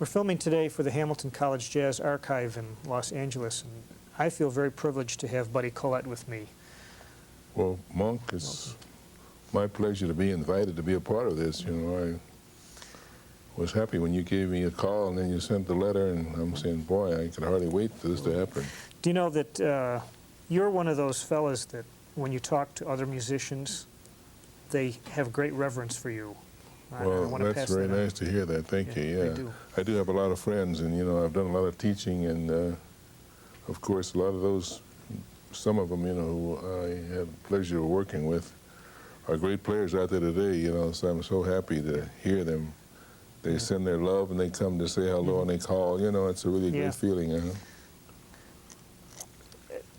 We're filming today for the Hamilton College Jazz Archive in Los Angeles, and I feel very privileged to have Buddy Collette with me. Well, Monk, it's my pleasure to be invited to be a part of this. You know, I was happy when you gave me a call and then you sent the letter, and I'm saying, boy, I could hardly wait for this to happen. Do you know that you're one of those fellas that when you talk to other musicians, they have great reverence for you? Well, that's very nice to hear that. Thank you. Yeah, I do have a lot of friends, and you know, I've done a lot of teaching, and of course, a lot of those, some of them, you know, who I had the pleasure of working with, are great players out there today. You know, so I'm so happy to hear them. They send their love, and they come to say hello, and they call. You know, it's a really great feeling.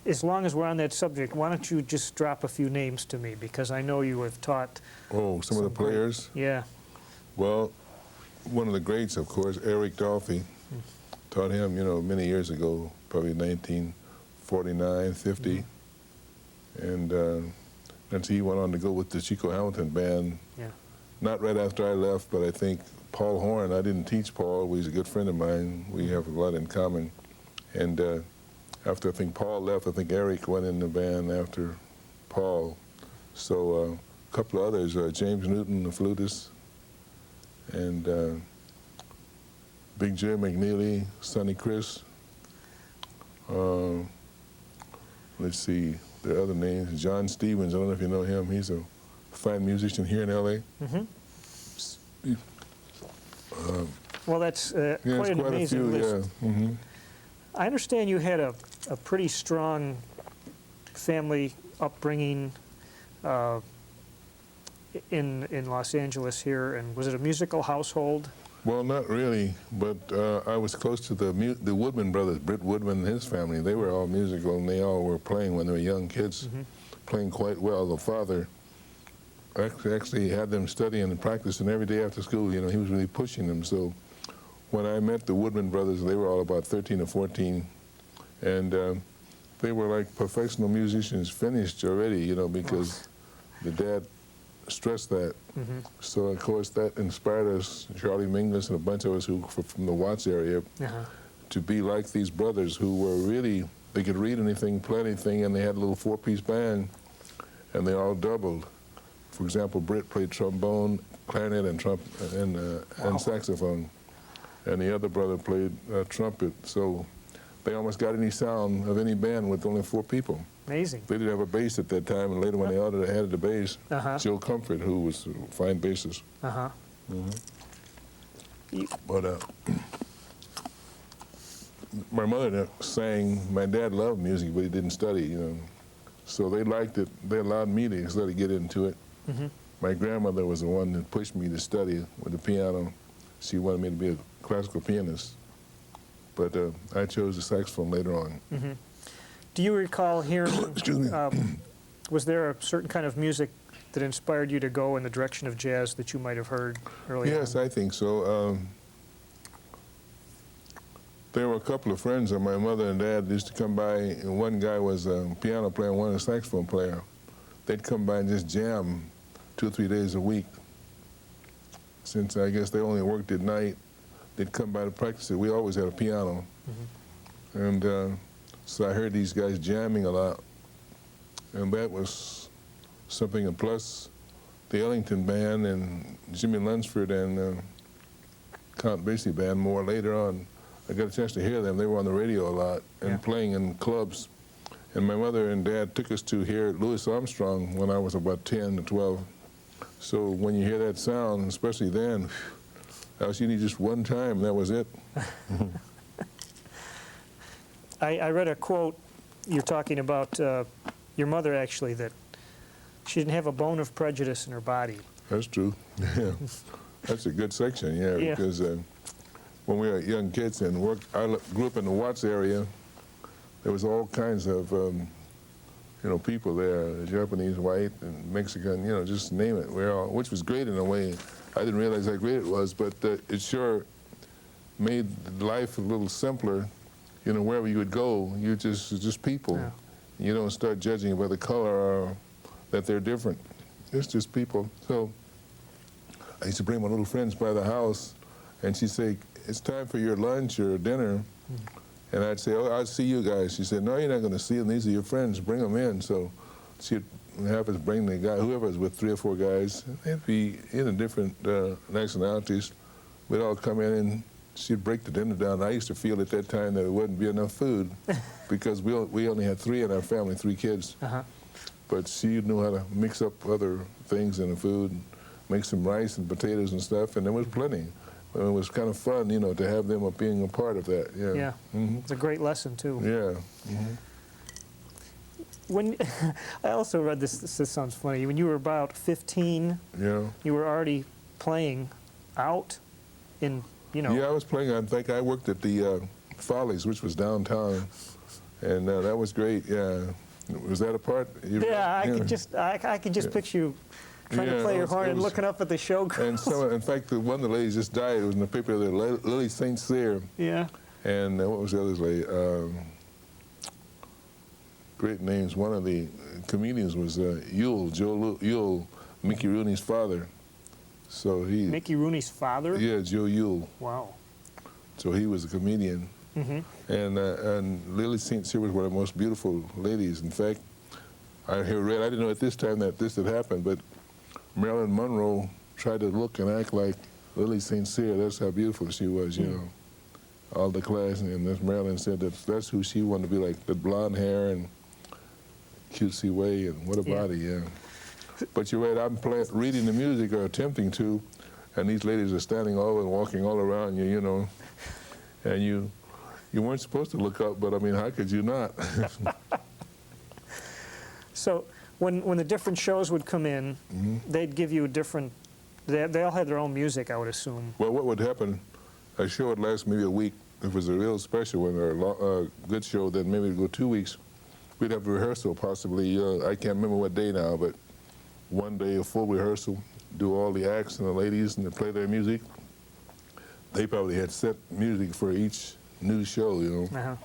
As long as we're on that subject, why don't you just drop a few names to me, because I know you have taught. Oh, some of the players? Yeah. Well, one of the greats, of course, Eric Dolphy. Taught him, you know, many years ago, probably 1949, 50. And then he went on to go with the Chico Hamilton band. Yeah. Not right after I left, but I think Paul Horn, I didn't teach Paul, he's a good friend of mine. We have a lot in common. And after I think Paul left, I think Eric went in the band after Paul. So a couple of others, James Newton, the flutist, and Big Jim McNeely, Sonny Chris. Let's see, there are other names. John Stevens, I don't know if you know him. He's a fine musician here in L.A. Well, that's quite an amazing list. I understand you had a pretty strong family upbringing in Los Angeles here, and was it a musical household? Well, not really, but I was close to the Woodman brothers, Britt Woodman and his family. They were all musical, and they all were playing when they were young kids, playing quite well. The father actually had them studying and practicing every day after school. You know, he was really pushing them. So when I met the Woodman brothers, they were all about 13 or 14, and they were like professional musicians, finished already, you know, because the dad stressed that. So, of course, that inspired us, Charlie Mingus and a bunch of us who were from the Watts area, to be like these brothers who were really, they could read anything, play anything, and they had a little four-piece band, and they all doubled. For example, Britt played trombone, clarinet, and saxophone, and the other brother played trumpet. So they almost got any sound of any band with only four people. Amazing. They didn't have a bass at that time, and later when they added the bass, Joe Comfort, who was a fine bassist. But my mother sang. My dad loved music, but he didn't study, you know. So they liked it. They allowed me to sort of get into it. My grandmother was the one that pushed me to study with the piano. She wanted me to be a classical pianist. But I chose the saxophone later on. Do you recall hearing, Excuse me. Was there a certain kind of music that inspired you to go in the direction of jazz that you might have heard early on? Yes, I think so. There were a couple of friends of my mother and dad used to come by, and one guy was a piano player and one a saxophone player. They'd come by and just jam 2 or 3 days a week. Since I guess they only worked at night, they'd come by to practice it. We always had a piano. And so I heard these guys jamming a lot. And that was something, and plus the Ellington band and Jimmy Lunsford and Count Basie band more later on. I got a chance to hear them. They were on the radio a lot and playing in clubs. And my mother and dad took us to hear Louis Armstrong when I was about 10 or 12. So when you hear that sound, especially then, you need just one time, and that was it. I read a quote, you're talking about your mother actually, that she didn't have a bone of prejudice in her body. That's true. Yeah, that's a good section. Yeah, because when we were young kids and I grew up in the Watts area. There was all kinds of you know, people there, Japanese, white, and Mexican. You know, just name it. Which was great in a way. I didn't realize how great it was, but it sure made life a little simpler. You know, wherever you would go, you're just people. You don't start judging by the color or that they're different. It's just people. So I used to bring my little friends by the house, and she'd say, it's time for your lunch or dinner. And I'd say, oh, I'll see you guys. She said, no, you're not going to see them. These are your friends. Bring them in. So she'd have us bring the guy, whoever was with 3 or 4 guys. They'd be in different nationalities. We'd all come in and she'd break the dinner down. I used to feel at that time that it wouldn't be enough food because we only had 3 in our family, 3 kids. But she knew how to mix up other things in the food, make some rice and potatoes and stuff, and there was plenty. It was kind of fun, you know, to have them being a part of that. Yeah. Yeah. It's a great lesson too. Yeah. When I also read this sounds funny. When you were about 15, you were already playing out in, you know. Yeah, I was playing. I think I worked at the Follies, which was downtown, and that was great. Yeah. Was that a part? I could just picture you trying to play your horn and looking up at the showgirls. And in fact, one of the ladies just died. It was in the paper there, Lily St. Cyr. Yeah. And what was the other lady? Great names. One of the comedians was Joe Yule, Mickey Rooney's father. So he. Mickey Rooney's father? Yeah, Joe Yule. Wow. So he was a comedian. And Lily St. Cyr was one of the most beautiful ladies. In fact, I didn't know at this time that this had happened, but Marilyn Monroe tried to look and act like Lily St. Cyr. That's how beautiful she was, you know. All the class, and this Marilyn said that's who she wanted to be like, the blonde hair and cutesy way, and what a body, yeah. But you're right, I'm reading the music or attempting to, and these ladies are standing over and walking all around you, you know, and you weren't supposed to look up, but I mean, how could you not? So when the different shows would come in, they'd give you a different, they all had their own music, I would assume. Well, what would happen, a show would last maybe a week. If it was a real special one or a good show, then maybe it'd go 2 weeks. We'd have a rehearsal possibly, I can't remember what day now, but one day a full rehearsal, do all the acts and the ladies and they play their music. They probably had set music for each new show, you know.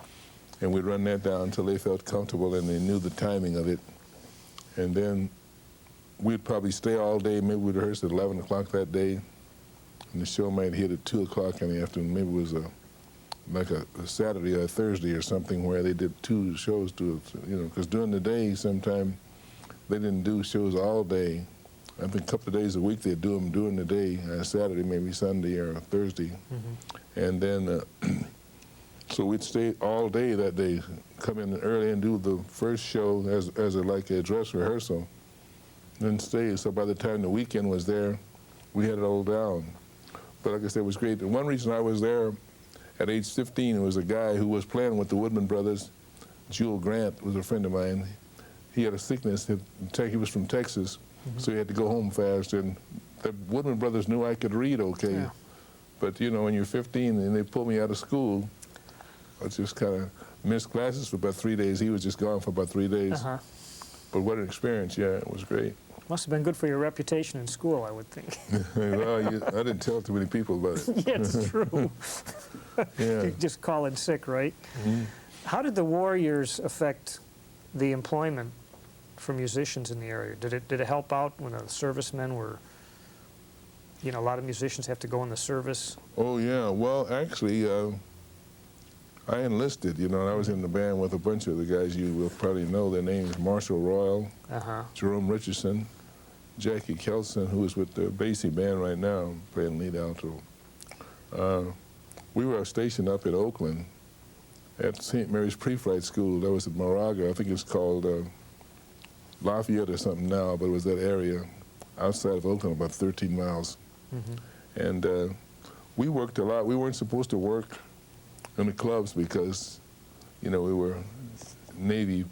And we'd run that down until they felt comfortable and they knew the timing of it. And then we'd probably stay all day. Maybe we'd rehearse at 11 o'clock that day. And the show might hit at 2 o'clock in the afternoon. Maybe it was like a Saturday or a Thursday or something where they did 2 shows, you know, because during the day, sometime they didn't do shows all day. I think a couple of days a week they'd do them during the day, Saturday, maybe Sunday or Thursday. And then, so we'd stay all day that day, come in early and do the first show as like a dress rehearsal, then stay. So by the time the weekend was there, we had it all down. But like I said, it was great. And one reason I was there at age 15, it was a guy who was playing with the Woodman Brothers. Jewel Grant was a friend of mine. He had a sickness. He was from Texas, so he had to go home fast. And the Woodman Brothers knew I could read okay. Yeah. But, you know, when you're 15 and they pulled me out of school, I just kind of missed classes for about 3 days. He was just gone for about 3 days. But what an experience, yeah, it was great. Must have been good for your reputation in school, I would think. Well, I didn't tell too many people about it. Yeah, it's true. Yeah. Just call in sick, right? How did the war years affect the employment for musicians in the area? Did it help out when the servicemen were, you know, a lot of musicians have to go in the service? Oh, yeah. Well, actually, I enlisted, you know, and I was in the band with a bunch of the guys you will probably know. Their names: Marshall Royal, Jerome Richardson, Jackie Kelson, who is with the Basie band right now, playing lead alto. We were stationed up at Oakland at St. Mary's Pre-Flight School. That was at Moraga. I think it's called Lafayette or something now, but it was that area outside of Oakland, about 13 miles. And we worked a lot. We weren't supposed to work in the clubs because, you know, we were Navy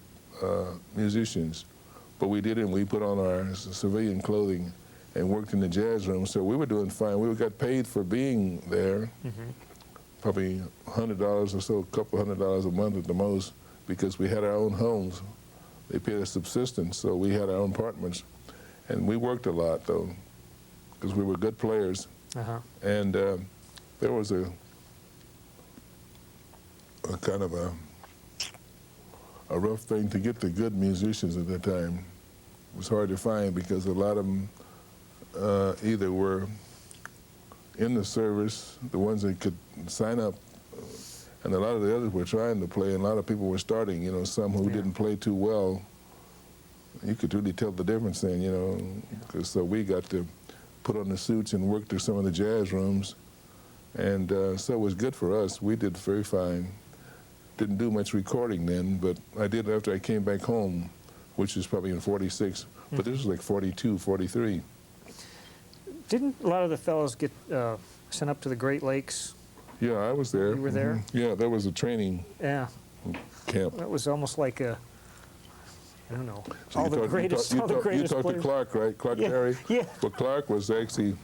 musicians, but we did it, and we put on our civilian clothing and worked in the jazz room, so we were doing fine. We got paid for being there, probably $100 or so, a couple $100 a month at the most, because we had our own homes. They paid us subsistence, so we had our own apartments, and we worked a lot, though, because we were good players. And there was a kind of a rough thing to get the good musicians at that time. It was hard to find because a lot of them either were in the service, the ones that could sign up, and a lot of the others were trying to play, and a lot of people were starting, you know, some who didn't play too well. You could really tell the difference then, you know, because so we got to put on the suits and work through some of the jazz rooms, and so it was good for us. We did very fine. Didn't do much recording then, but I did after I came back home, which was probably in 46, but this was like 42, 43. Didn't a lot of the fellows get sent up to the Great Lakes? Yeah, I was there. You were there? Yeah, that was a training camp. That was almost like a, I don't know, So all the greatest players. You talked to Clark, right? Clark Terry? Yeah. Well, Clark was actually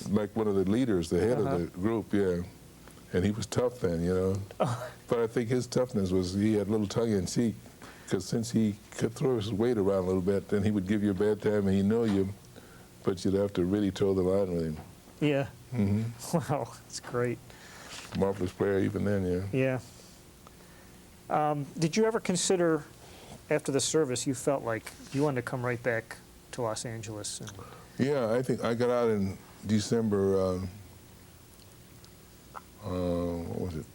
like one of the leaders, the head of the group, yeah. And he was tough then, you know. But I think his toughness was he had a little tongue-in-cheek, because since he could throw his weight around a little bit, then he would give you a bad time and he'd know you, but you'd have to really toe the line with him. Yeah. Wow, that's great. Marvelous player even then, yeah. Yeah. Did you ever consider, after the service, you felt like you wanted to come right back to Los Angeles? And Yeah, I think I got out in December, what was it?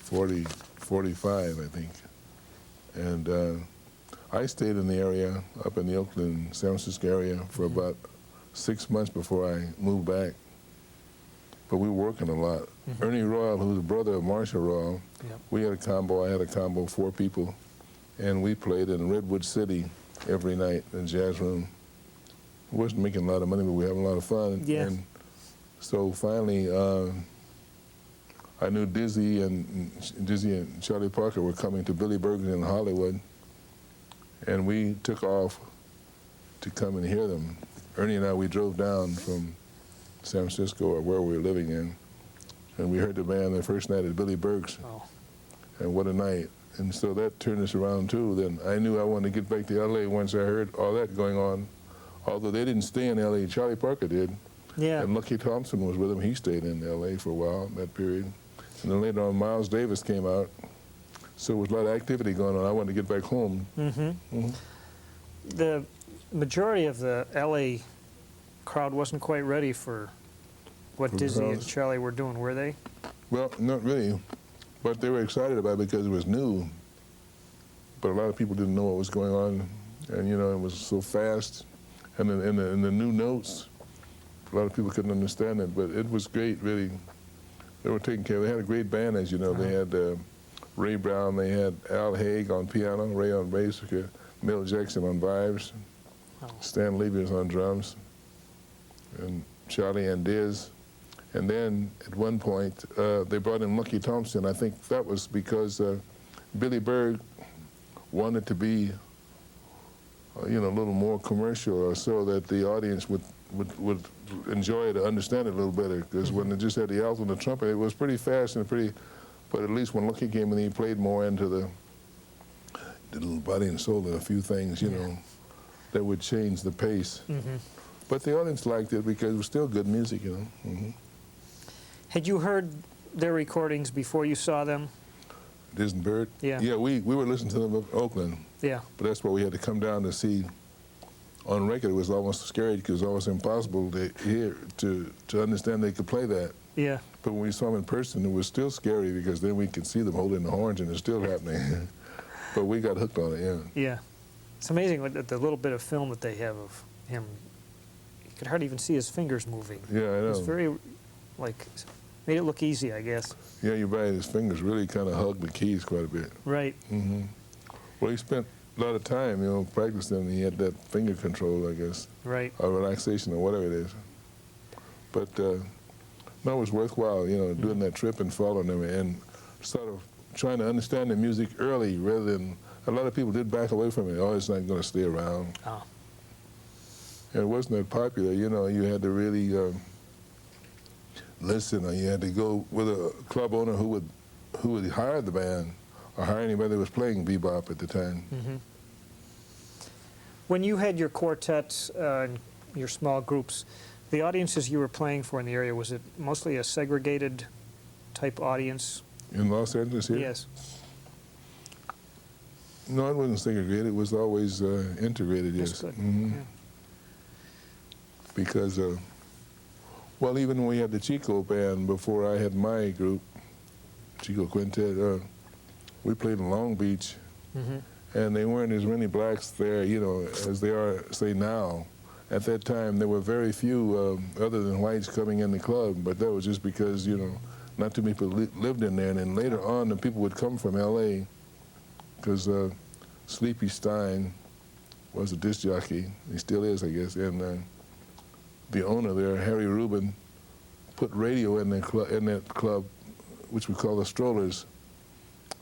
45, I think. And I stayed in the area, up in the Oakland, San Francisco area, for about 6 months before I moved back. But we were working a lot. Ernie Royal, who's the brother of Marshall Royal, we had a combo, I had a combo, 4 people, and we played in Redwood City every night in the jazz room. We wasn't making a lot of money, but we were having a lot of fun. Yeah. And so finally, I knew Dizzy and Charlie Parker were coming to Billy Bergman in Hollywood, and we took off to come and hear them. Ernie and I, we drove down from San Francisco, or where we were living in, and we heard the band the first night at Billy Berg's. oh, And what a night. And so that turned us around too. Then I knew I wanted to get back to LA once I heard all that going on. Although they didn't stay in LA, Charlie Parker did. yeah. And Lucky Thompson was with him. He stayed in LA for a while, that period. And then later on, Miles Davis came out. So there was a lot of activity going on. I wanted to get back home. The majority of the LA crowd wasn't quite ready for what Dizzy and Charlie were doing, were they? Well, not really. But they were excited about it because it was new. But a lot of people didn't know what was going on. And, you know, it was so fast. And the new notes, a lot of people couldn't understand it. But it was great, really. They were taking care of it. They had a great band, as you know. They had Ray Brown, they had Al Haig on piano, Ray on bass, Mel Jackson on vibes, Stan Levy was on drums, and Charlie and Diz. And then at one point, they brought in Lucky Thompson. I think that was because Billy Berg wanted to be, you know, a little more commercial, or so that the audience would enjoy it, or understand it a little better. Because when they just had the alto and the trumpet, it was pretty fast and pretty. But at least when Lucky came in, he played more into the little body and soul and a few things, you know, that would change the pace. But the audience liked it because it was still good music, you know. Had you heard their recordings before you saw them? Diz and Bird? Yeah. Yeah, we were listening to them in Oakland. Yeah. But that's what we had to come down to see. On record, it was almost scary because it was almost impossible to hear, to understand they could play that. Yeah. But when we saw them in person, it was still scary because then we could see them holding the horns and it's still happening. But we got hooked on it, yeah. Yeah. It's amazing what the little bit of film that they have of him. You could hardly even see his fingers moving. Yeah, I know. It was very, like, made it look easy, I guess. Yeah, you're right. His fingers really kind of hugged the keys quite a bit. Right. Well, he spent a lot of time, you know, practicing. He had that finger control, I guess. Right. Or relaxation or whatever it is. But no, it was worthwhile, you know, doing that trip and following them and sort of trying to understand the music early rather than, a lot of people did back away from it. Oh, it's not going to stay around. Oh. And it wasn't that popular, you know, you had to really listen, or you had to go with a club owner who would hire the band or hire anybody that was playing bebop at the time. When you had your quartets and your small groups, the audiences you were playing for in the area, was it mostly a segregated type audience? In Los Angeles here? Yes. No, it wasn't segregated. It was always integrated, yes. That's good. because, well, even when we had the Chico band, before I had my group, Chico Quintet, we played in Long Beach, and there weren't as many blacks there, you know, as they are, say, now. At that time, there were very few other than whites coming in the club, but that was just because, you know, not too many people lived in there. And then later on, the people would come from L.A. because Sleepy Stein was a disc jockey. He still is, I guess. And the owner there, Harry Rubin, put radio in that club, which we call the Strollers,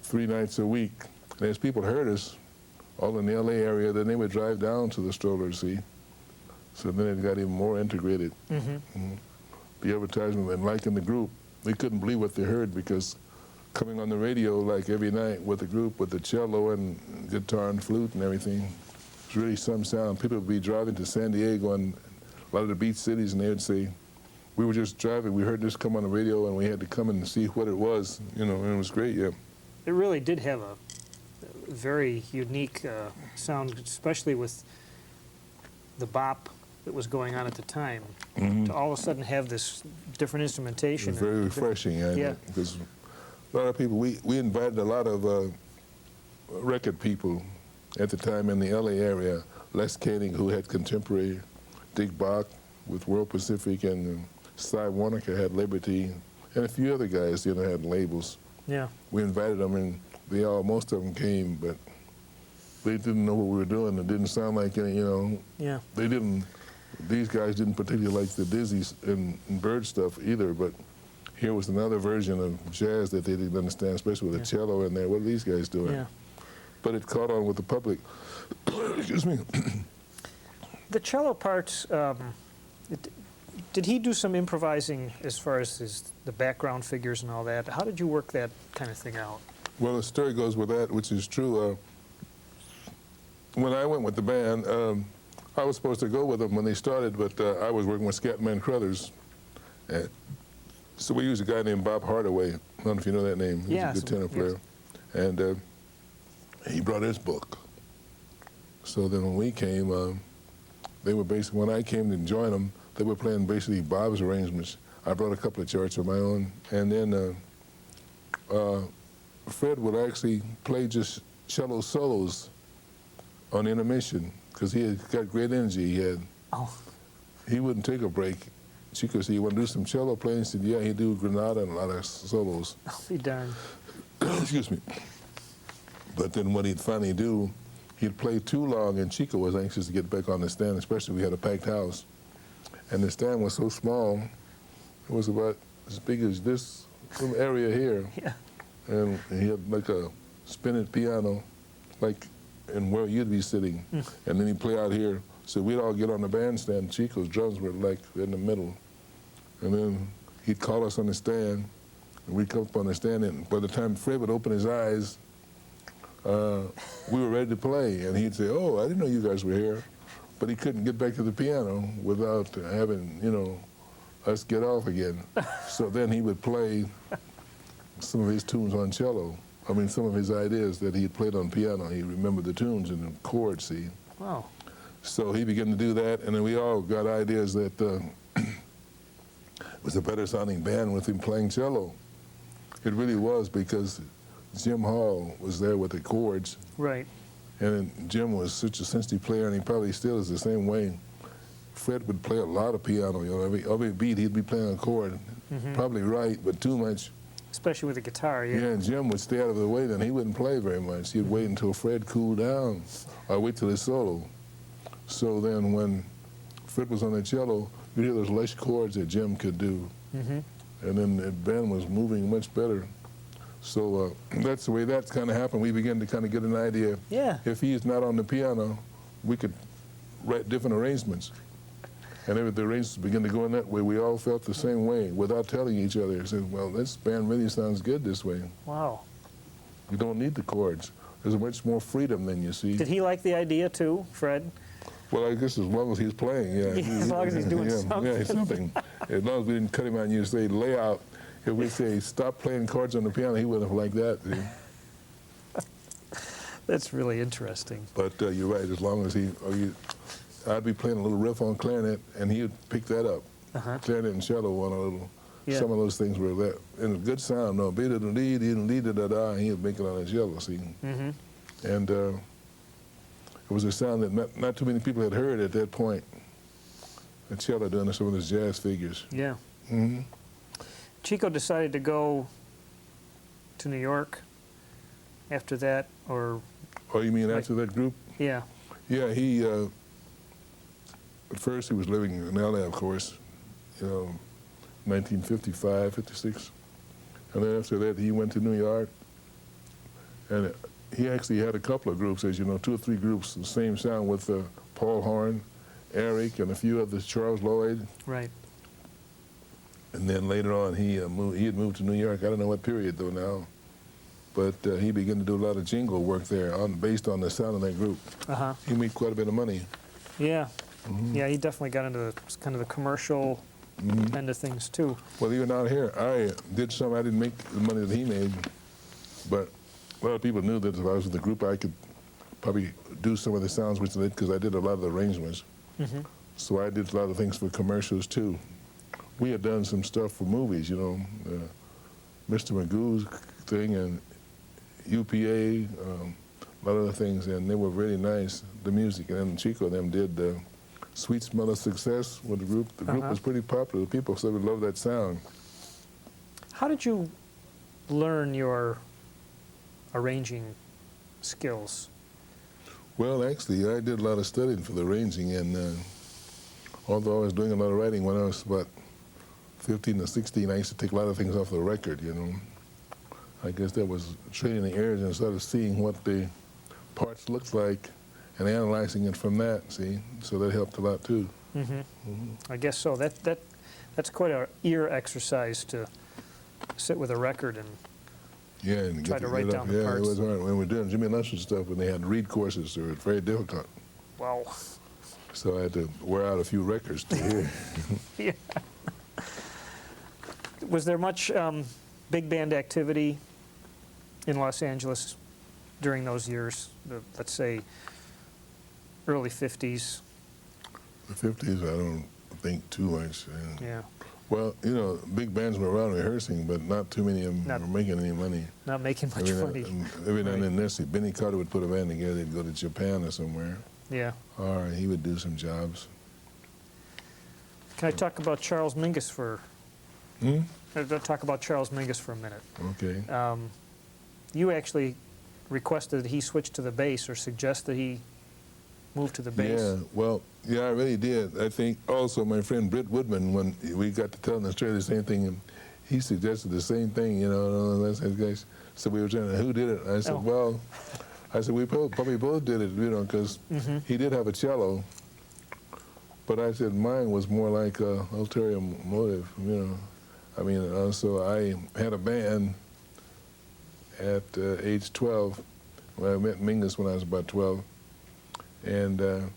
3 nights a week. And as people heard us, all in the L.A. area, then they would drive down to the Strollers, see? So then it got even more integrated. The advertisement, and like in the group, they couldn't believe what they heard, because coming on the radio like every night with the group, with the cello and guitar and flute and everything, it's really some sound. People would be driving to San Diego and a lot of the beach cities, and they would say, we were just driving, we heard this come on the radio, and we had to come and see what it was, you know, and it was great, yeah. It really did have a very unique sound, especially with the bop that was going on at the time. To all of a sudden have this different instrumentation. It was very refreshing, yeah. Because a lot of people, we invited a lot of record people at the time in the LA area. Les Koenig, who had contemporary, Dick Bach with World Pacific, and Cy Warnaker had Liberty, and a few other guys, you know, had labels. Yeah. We invited them, and most of them came, but they didn't know what we were doing. It didn't sound like any, you know. Yeah. These guys didn't particularly like the Dizzy and Bird stuff either, but here was another version of jazz that they didn't understand, especially with the cello in there. What are these guys doing? Yeah. But it caught on with the public. Excuse me. The cello parts, did he do some improvising as far as the background figures and all that? How did you work that kind of thing out? Well, the story goes with that, which is true. When I went with the band, I was supposed to go with them when they started, but I was working with Scatman Crothers. So we used a guy named Bob Hardaway. I don't know if you know that name. He's a good tenor player. Yes. And he brought his book. So then when we came, they were basically, when I came to join them, they were playing basically Bob's arrangements. I brought a couple of charts of my own. And then Fred would actually play just cello solos on intermission, because he had got great energy. He wouldn't take a break. Chico said, you want to do some cello playing? He said, yeah, he'd do Granada and a lot of solos. I'll be darned. Excuse me. But then what he'd finally do, he'd play too long, and Chico was anxious to get back on the stand, especially we had a packed house. And the stand was so small, it was about as big as this little area here. Yeah. And he had like a spinning piano, like and where you'd be sitting. And then he'd play out here. So we'd all get on the bandstand. Chico's drums were like in the middle. And then he'd call us on the stand, and we'd come up on the stand, and by the time Fred would open his eyes, we were ready to play. And he'd say, oh, I didn't know you guys were here. But he couldn't get back to the piano without having, you know, us get off again. So then he would play some of his tunes on cello. I mean, some of his ideas that he had played on piano. He remembered the tunes and the chords, see. Wow. So he began to do that, and then we all got ideas that it was a better sounding band with him playing cello. It really was, because Jim Hall was there with the chords. Right. And Jim was such a sensitive player, and he probably still is the same way. Fred would play a lot of piano. You know, every beat he'd be playing a chord. Probably right, but too much. Especially with the guitar, yeah. Yeah, and Jim would stay out of the way, then he wouldn't play very much. He'd wait until Fred cooled down, or wait till his solo. So then when Fred was on the cello, you'd hear those lush chords that Jim could do. And then the band was moving much better. So that's the way that kind of happened. We began to kind of get an idea. Yeah. If he's not on the piano, we could write different arrangements. And the arrangements began to go in that way. We all felt the same way without telling each other. Said, well, this band really sounds good this way. Wow. You don't need the chords. There's much more freedom than you see. Did he like the idea too, Fred? Well, I guess as long as he's playing, yeah. As long as he's doing something. Yeah, something. As long as we didn't cut him on, you say layout. If we say stop playing chords on the piano, he wouldn't have liked that. See? That's really interesting. But you're right. As long as I'd be playing a little riff on clarinet, and he would pick that up. Clarinet and cello on a little. Yeah. Some of those things were that, and a good sound. No, beat it, lead, da da. He would make it on his cello, see. And it was a sound that not too many people had heard at that point. A cello doing some of those jazz figures. Yeah. Chico decided to go to New York after that, or? Oh, you mean after that group? Yeah. Yeah, he, at first he was living in L.A., of course, 1955, 56. And then after that, he went to New York. And he actually had a couple of groups, as you know, 2 or 3 groups, the same sound with Paul Horn, Eric, and a few others, Charles Lloyd. Right. And then later on, he had moved to New York. I don't know what period, though, now. But he began to do a lot of jingle work there based on the sound of that group. He made quite a bit of money. Yeah. Yeah, he definitely got into kind of the commercial end of things, too. Well, even out here, I did some. I didn't make the money that he made, but a lot of people knew that if I was with the group, I could probably do some of the sounds which I did, because I did a lot of the arrangements. So I did a lot of things for commercials, too. We had done some stuff for movies, Mr. Magoo's thing and UPA, a lot of other things, and they were really nice, the music. And then Chico and them did Sweet Smell of Success with the group. The group was pretty popular. The people said we loved that sound. How did you learn your arranging skills? Well, actually, I did a lot of studying for the arranging, and although I was doing a lot of writing when I was about 15 or 16, I used to take a lot of things off the record, I guess that was training the ears and sort of seeing what the parts looked like and analyzing it from that, see? So that helped a lot, too. I guess so. That's quite an ear exercise to sit with a record and and try to write down the parts. Yeah, it was hard. When we were doing Jimmy Lush's stuff, when they had to read courses, it was very difficult. Wow. So I had to wear out a few records to hear. Yeah. Was there much big band activity in Los Angeles during those years, let's say early 50s? The 50s, I don't think too much. Yeah. Well, big bands were around rehearsing, but not too many of them were making any money. Not making much money. Every now and then, necessarily, Benny Carter would put a band together. They'd go to Japan or somewhere. Yeah. Or he would do some jobs. Can I talk about Charles Mingus for? I'll talk about Charles Mingus for a minute. Okay. You actually requested that he switch to the bass, or suggest that he move to the bass. Yeah, well, yeah, I really did. I think also my friend Britt Woodman, when we got to telling Australia the same thing, and he suggested the same thing, guys. So we were trying to, who did it? I said, well, we probably both did it, because he did have a cello, but I said mine was more like a ulterior motive, so I had a band at age 12. Well, I met Mingus when I was about 12. And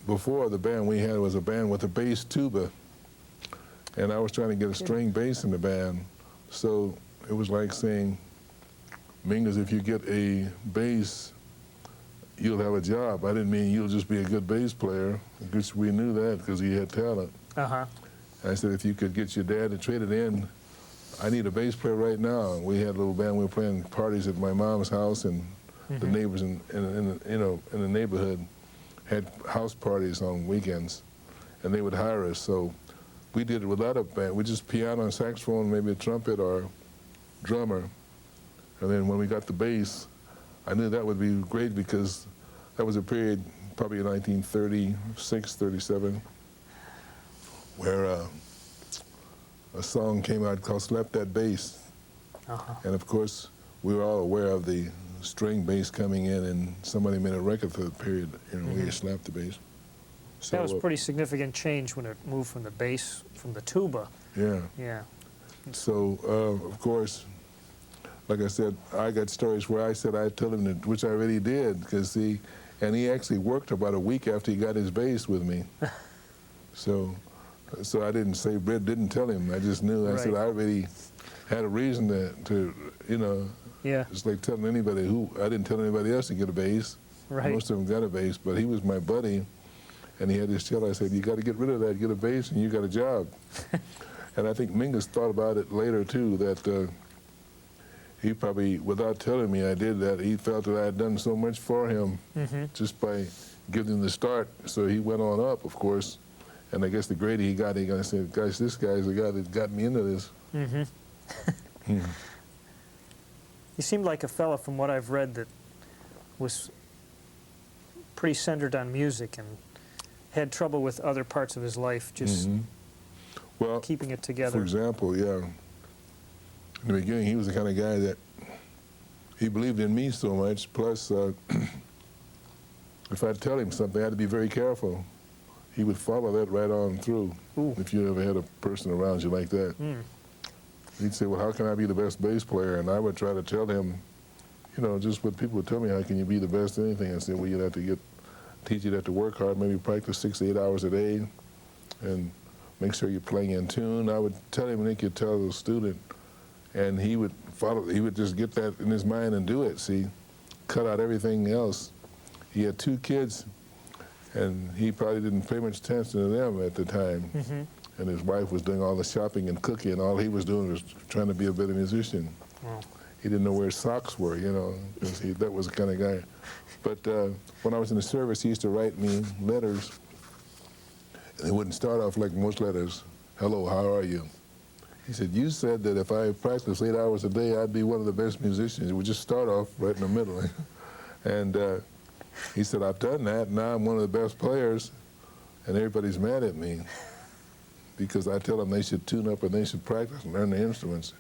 before the band we had was a band with a bass tuba. And I was trying to get a string bass in the band. So it was like saying, Mingus, if you get a bass, you'll have a job. I didn't mean you'll just be a good bass player, because we knew that because he had talent. I said, if you could get your dad to trade it in, I need a bass player right now. We had a little band. We were playing parties at my mom's house, and the neighbors in the neighborhood had house parties on weekends, and they would hire us. So we did it without a band. We just piano and saxophone, maybe a trumpet or drummer. And then when we got the bass, I knew that would be great, because that was a period, probably in 1936, 37, where a song came out called Slap That Bass. And of course, we were all aware of the string bass coming in, and somebody made a record for the period, where you slapped the bass. So, that was a pretty significant change when it moved from the bass, from the tuba. Yeah. Yeah. So, of course, like I said, I got stories where I said I'd tell him that, which I really did, because he actually worked about a week after he got his bass with me. So I didn't say, Brett didn't tell him. I just knew. I said I already had a reason to it's like telling anybody I didn't tell anybody else to get a bass. Most of them got a bass, but he was my buddy. and he had his cello. I said, you got to get rid of that, get a bass, and you got a job. And I think Mingus thought about it later, too, that he probably, without telling me I did that, he felt that I had done so much for him just by giving him the start. So he went on up, of course, and I guess the greater he got, I said, guys, this guy's the guy that got me into this. He seemed like a fella, from what I've read, that was pretty centered on music and had trouble with other parts of his life, just well, keeping it together. For example, yeah, in the beginning, he was the kind of guy that he believed in me so much, plus if I'd tell him something, I had to be very careful. He would follow that right on through. Ooh. If you ever had a person around you like that. He'd say, well, how can I be the best bass player? And I would try to tell him, you know, just what people would tell me, how can you be the best at anything? I said, well, you'd have to teach you that to work hard, maybe practice 6 to 8 hours a day, and make sure you're playing in tune. I would tell him, and he could tell the student, and he would follow, he would just get that in his mind and do it, see, cut out everything else. He had 2 kids, and he probably didn't pay much attention to them at the time. And his wife was doing all the shopping and cooking, and all he was doing was trying to be a better musician. Wow. He didn't know where his socks were, you know, 'cause that was the kind of guy. But when I was in the service, he used to write me letters, and they wouldn't start off like most letters, hello, how are you? He said, you said that if I practiced 8 hours a day, I'd be one of the best musicians. It would just start off right in the middle. And he said, I've done that, now I'm one of the best players, and everybody's mad at me because I tell them they should tune up and they should practice and learn the instruments.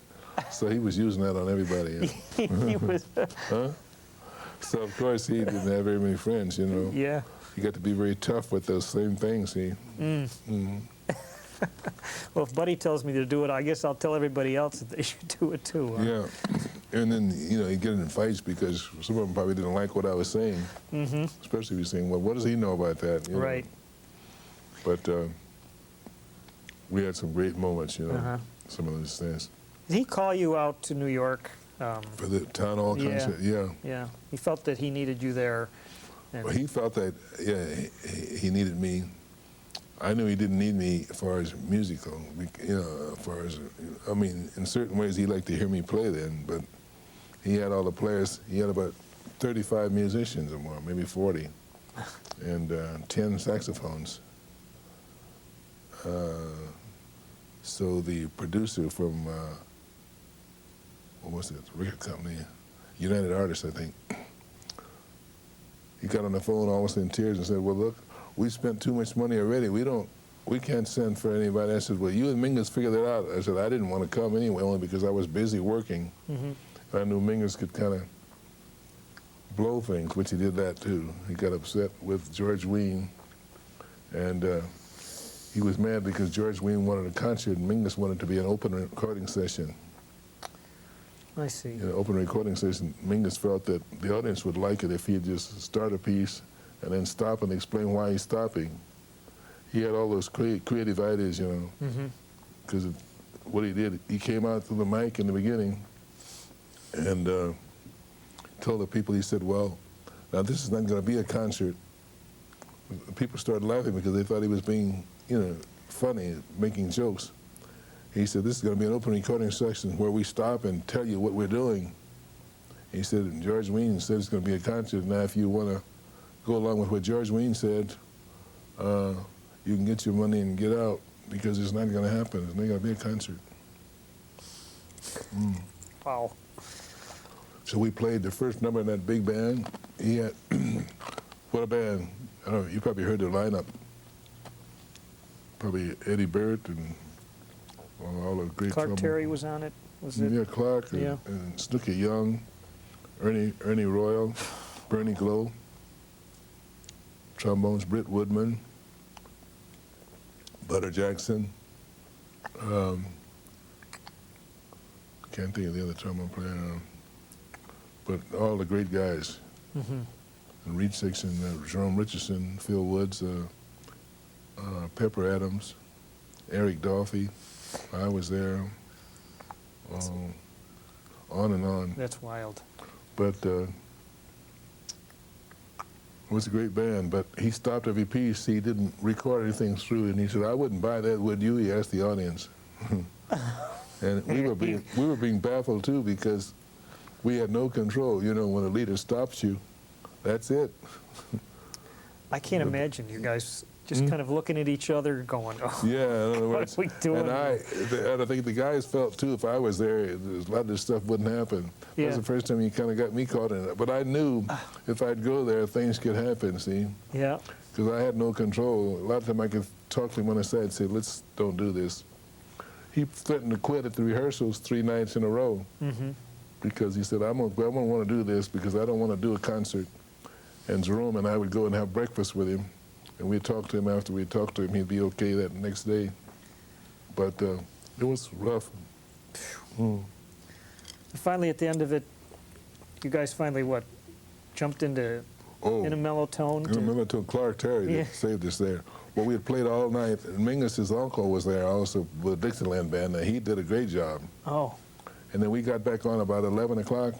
So he was using that on everybody. He was. So, of course, he didn't have very many friends, you know. Yeah. You got to be very tough with those same things, see. Well, if Buddy tells me to do it, I guess I'll tell everybody else that they should do it too. Huh? Yeah. And then, you know, he'd get in fights because some of them probably didn't like what I was saying. Especially if you're saying, well, what does he know about that? You know? Right. But we had some great moments, you know, some of those things. Did he call you out to New York? For the town hall concert, yeah. Yeah. He felt that he needed you there. And Well, he felt that, yeah, he needed me. I knew he didn't need me as far as musical, you know, as far as, I mean, in certain ways he liked to hear me play then, but he had all the players. He had about 35 musicians or more, maybe 40, and 10 saxophones. So the producer from, what was it, record company, United Artists, I think, he got on the phone almost in tears and said, well, look, we spent too much money already. We can't send for anybody. I said, well, you and Mingus figure that out. I said, I didn't want to come anyway, only because I was busy working. I knew Mingus could kind of blow things, which he did that too. He got upset with George Wein, and he was mad because George Wein wanted a concert and Mingus wanted to be an open recording session. I see. In an open recording session, Mingus felt that the audience would like it if he'd just start a piece and then stop and explain why he's stopping. He had all those creative ideas, you know, because what he did, he came out to the mic in the beginning and told the people, he said, well, now this is not going to be a concert. People started laughing because they thought he was being, you know, funny, making jokes. He said, this is going to be an open recording section where we stop and tell you what we're doing. He said, George Wein said it's going to be a concert. Now, if you want to go along with what George Wein said, you can get your money and get out because it's not going to happen. It's not going to be a concert. Wow. So we played the first number in that big band. He had, what a band. I don't know, you probably heard the lineup. Probably Eddie Barrett and all the great Clark trombone. Terry was on it, was it? Yeah, Clark and Snooky Young, Ernie Royal, Bernie Glow, trombones, Britt Woodman, Butter Jackson. Can't think of the other trombone player, but all the great guys. And Reed section, Jerome Richardson, Phil Woods, Pepper Adams, Eric Dolphy. I was there. On and on. That's wild. But was a great band, but he stopped every piece. He didn't record anything through, and he said, "I wouldn't buy that, would you?" He asked the audience. And we were being baffled too, because we had no control. You know, when a leader stops you, that's it. I can't imagine you guys just kind of looking at each other going, oh, Yeah, in other what words, are we doing? and I think the guys felt too, if I was there, a lot of this stuff wouldn't happen. Yeah. That was the first time you kind of got me caught in it. But I knew if I'd go there, things could happen, see? Yeah. Because I had no control. A lot of time I could talk to him on the side and say, let's don't do this. He threatened to quit at the rehearsals 3 nights in a row, because he said, I don't want to do this because I don't want to do a concert. And Jerome and I would go and have breakfast with him, and we'd talk to him after we talked to him. He'd be okay that next day. But it was rough. Finally, at the end of it, you guys finally, what, jumped into in a mellow tone? I remember to Clark Terry Yeah. that saved us there. Well, we had played all night, and Mingus's uncle was there also with the Dixieland Band, and he did a great job. Oh, And then we got back on about 11 o'clock,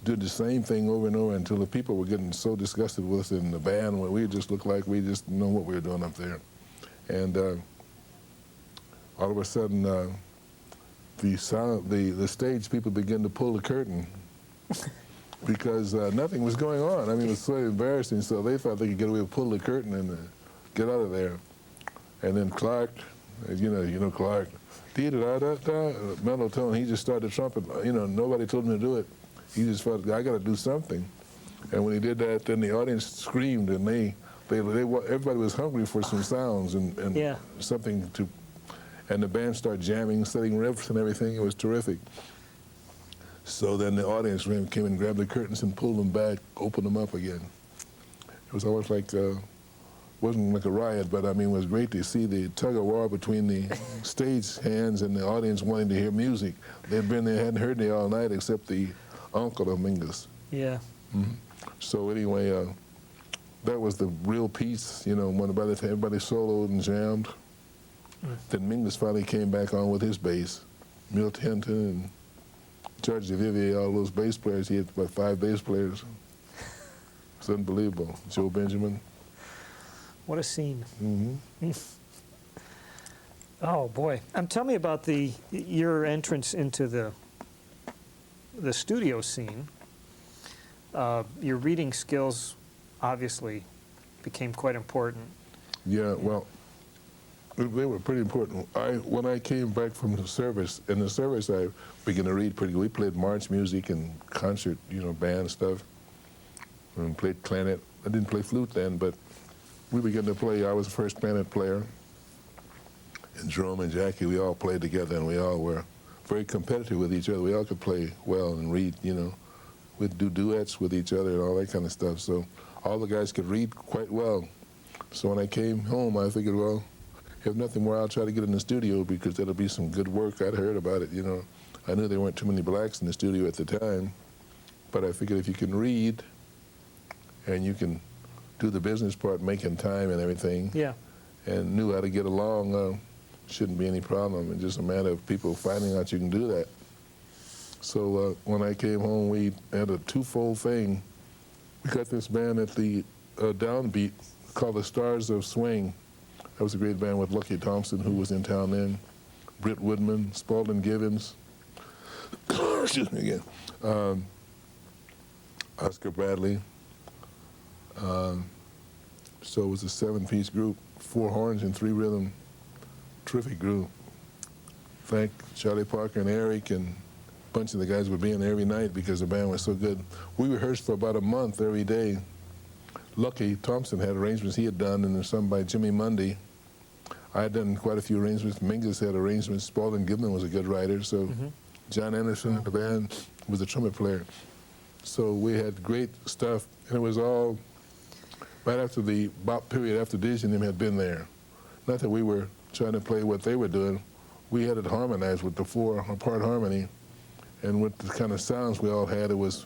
did the same thing over and over until the people were getting so disgusted with us in the band, where we just looked like we just didn't know what we were doing up there. And all of a sudden, the stage people began to pull the curtain because nothing was going on. I mean, it was so embarrassing, so they thought they could get away with pulling the curtain and get out of there. And then Clark, you know Clark, mellow tone, he just started trumpet. You know, nobody told him to do it. He just felt, I got to do something. And when he did that, then the audience screamed, and everybody was hungry for some sounds and Yeah. something to, and the band started jamming, setting riffs and everything. It was terrific. So then the audience came and grabbed the curtains and pulled them back, opened them up again. It was almost like, wasn't like a riot, but I mean, it was great to see the tug of war between the stage hands and the audience wanting to hear music. They'd been there, hadn't heard any all night except the uncle of Mingus. yeah. So anyway, that was the real piece, you know, when by the time everybody soloed and jammed. Then Mingus finally came back on with his bass. Milt Hinton and George DeVivier, all those bass players. He had about 5 bass players. It's unbelievable. Joe Benjamin. What a scene. Oh, boy. Tell me about your entrance into the studio scene. Your reading skills obviously became quite important. Yeah, well, they were pretty important. When I came back from the service, in the service I began to read pretty good. We played march music and concert, you know, band stuff, and played clarinet. I didn't play flute then, but we began to play. I was the first clarinet player, and Jerome and Jackie, we all played together, and we all were very competitive with each other. We all could play well and read, you know. We'd do duets with each other and all that kind of stuff. So all the guys could read quite well. So when I came home, I figured, well, if nothing more, I'll try to get in the studio because that'll be some good work. I'd heard about it, you know. I knew there weren't too many blacks in the studio at the time, but I figured if you can read and you can do the business part, making time and everything, Yeah. and knew how to get along, shouldn't be any problem. It's just a matter of people finding out you can do that. So when I came home, we had a 2-fold thing. We got this band at the Downbeat called the Stars of Swing. That was a great band with Lucky Thompson, who was in town then, Britt Woodman, Spalding Givens, excuse me again, Oscar Bradley. So it was a 7-piece group, 4 horns and 3 rhythm, terrific group. Thank Charlie Parker and Eric and a bunch of the guys were being there every night because the band was so good. We rehearsed for about a month every day. Lucky Thompson had arrangements he had done, and there's some by Jimmy Mundy. I had done quite a few arrangements. Mingus had arrangements. Spalding Gibman was a good writer, so John Anderson, the band, was a trumpet player. So we had great stuff, and it was all right after the bop period, after Dizzy and them had been there. Not that we were trying to play what they were doing. We had it harmonized with the 4-part harmony, and with the kind of sounds we all had, it was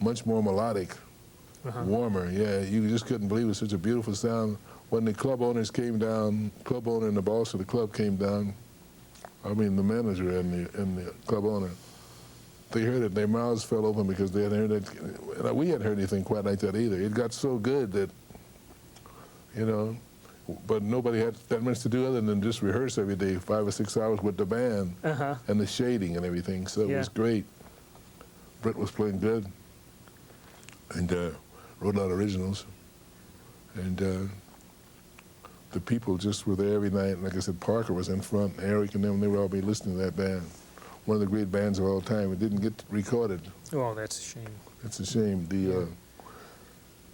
much more melodic. Warmer, yeah. You just couldn't believe it was such a beautiful sound. When the club owners came down, club owner and the boss of the club came down, I mean the manager and the club owner, they heard it, their mouths fell open because they hadn't heard it. And we hadn't heard anything quite like that either. It got so good that, you know, but nobody had that much to do other than just rehearse every day, 5 or 6 hours with the band and the shading and everything. So it was great. Brett was playing good and wrote a lot of originals. And the people just were there every night. Like I said, Parker was in front, Eric and them, they would all be listening to that band. One of the great bands of all time. It didn't get recorded. Oh, that's a shame. It's a shame.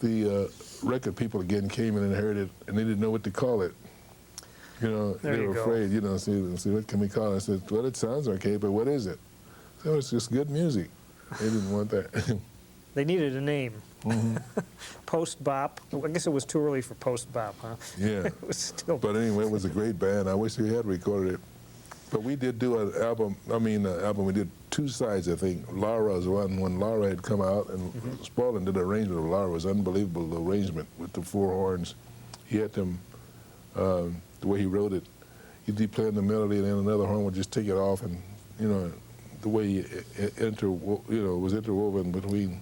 The record people again came in and heard it, and they didn't know what to call it. You know, they were afraid. You know, see, what can we call it? I said, well, it sounds okay, but what is it? So it's just good music. They didn't want that. They needed a name. Post-bop. I guess it was too early for post-bop, huh? Yeah. It was still. But anyway, it was a great band. I wish we had recorded it. But we did do an album. We did 2 sides, I think. Laura's one, when Laura had come out, and Spaulding did an arrangement of Laura. It was unbelievable, the arrangement with the 4 horns. He had them, the way he wrote it, he'd be playing the melody, and then another horn would just take it off, and, you know, the way it was interwoven between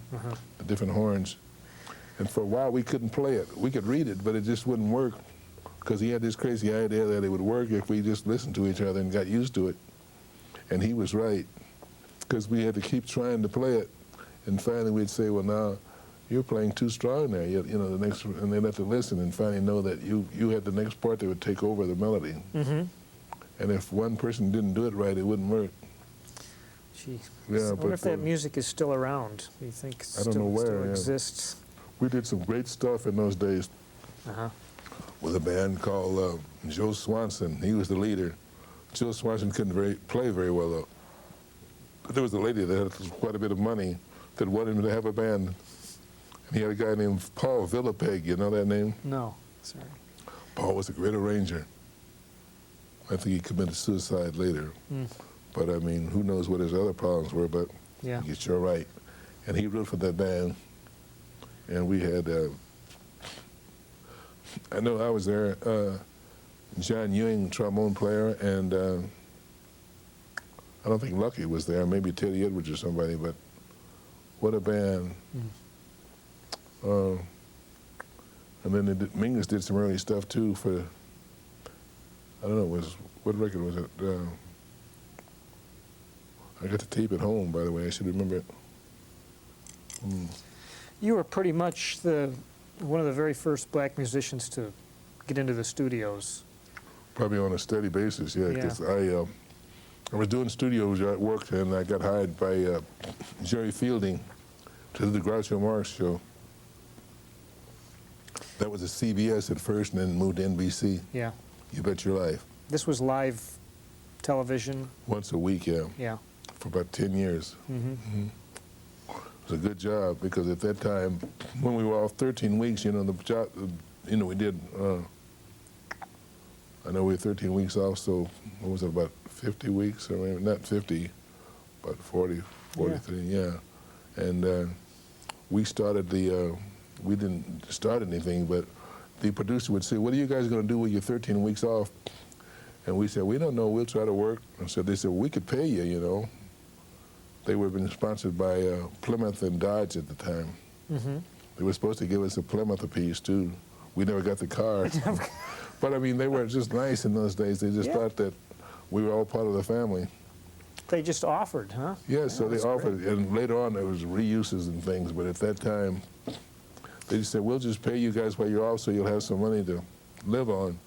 the different horns. And for a while, we couldn't play it. We could read it, but it just wouldn't work, because he had this crazy idea that it would work if we just listened to each other and got used to it. And he was right, because we had to keep trying to play it. And finally we'd say, well, now you're playing too strong there. You know, the next, and they'd have to listen and finally know that you had the next part that would take over the melody. And if one person didn't do it right, it wouldn't work. Gee, Yeah, I wonder if that music is still around. Do you think it I don't know where, still exists? We did some great stuff in those days. With a band called Joe Swanson. He was the leader. Joe Swanson couldn't play very well, though. But there was a lady that had quite a bit of money that wanted him to have a band. And he had a guy named Paul Villapeg. You know that name? No, sorry. Paul was a great arranger. I think he committed suicide later. But, I mean, who knows what his other problems were, but you're sure right. And he wrote for that band. And we had... I know I was there, John Ewing, trombone player, and I don't think Lucky was there, maybe Teddy Edwards or somebody, but what a band. And then Mingus did some early stuff too for, I don't know, what record was it? I got the tape at home, by the way, I should remember it. You were pretty much one of the very first black musicians to get into the studios. Probably on a steady basis, yeah. Because I was doing studio work, and I got hired by Jerry Fielding to do the Groucho Marx show. That was a CBS at first, and then moved to NBC. Yeah. You Bet Your Life. This was live television? Once a week, yeah. Yeah. For about 10 years. It was a good job, because at that time, when we were off 13 weeks, you know, the job, you know, we did, I know we were 13 weeks off, so what was it, about 50 weeks? I mean, not 50, but 40, 43, yeah. And we started we didn't start anything, but the producer would say, what are you guys going to do with your 13 weeks off? And we said, we don't know, we'll try to work. And so they said, well, we could pay you, you know. They were being sponsored by Plymouth and Dodge at the time. They were supposed to give us a Plymouth apiece, too. We never got the car. But, I mean, they were just nice in those days. They just thought that we were all part of the family. They just offered, huh? Yeah, so they offered. Great. And later on, there was reuses and things. But at that time, they just said, we'll just pay you guys while you're off so you'll have some money to live on.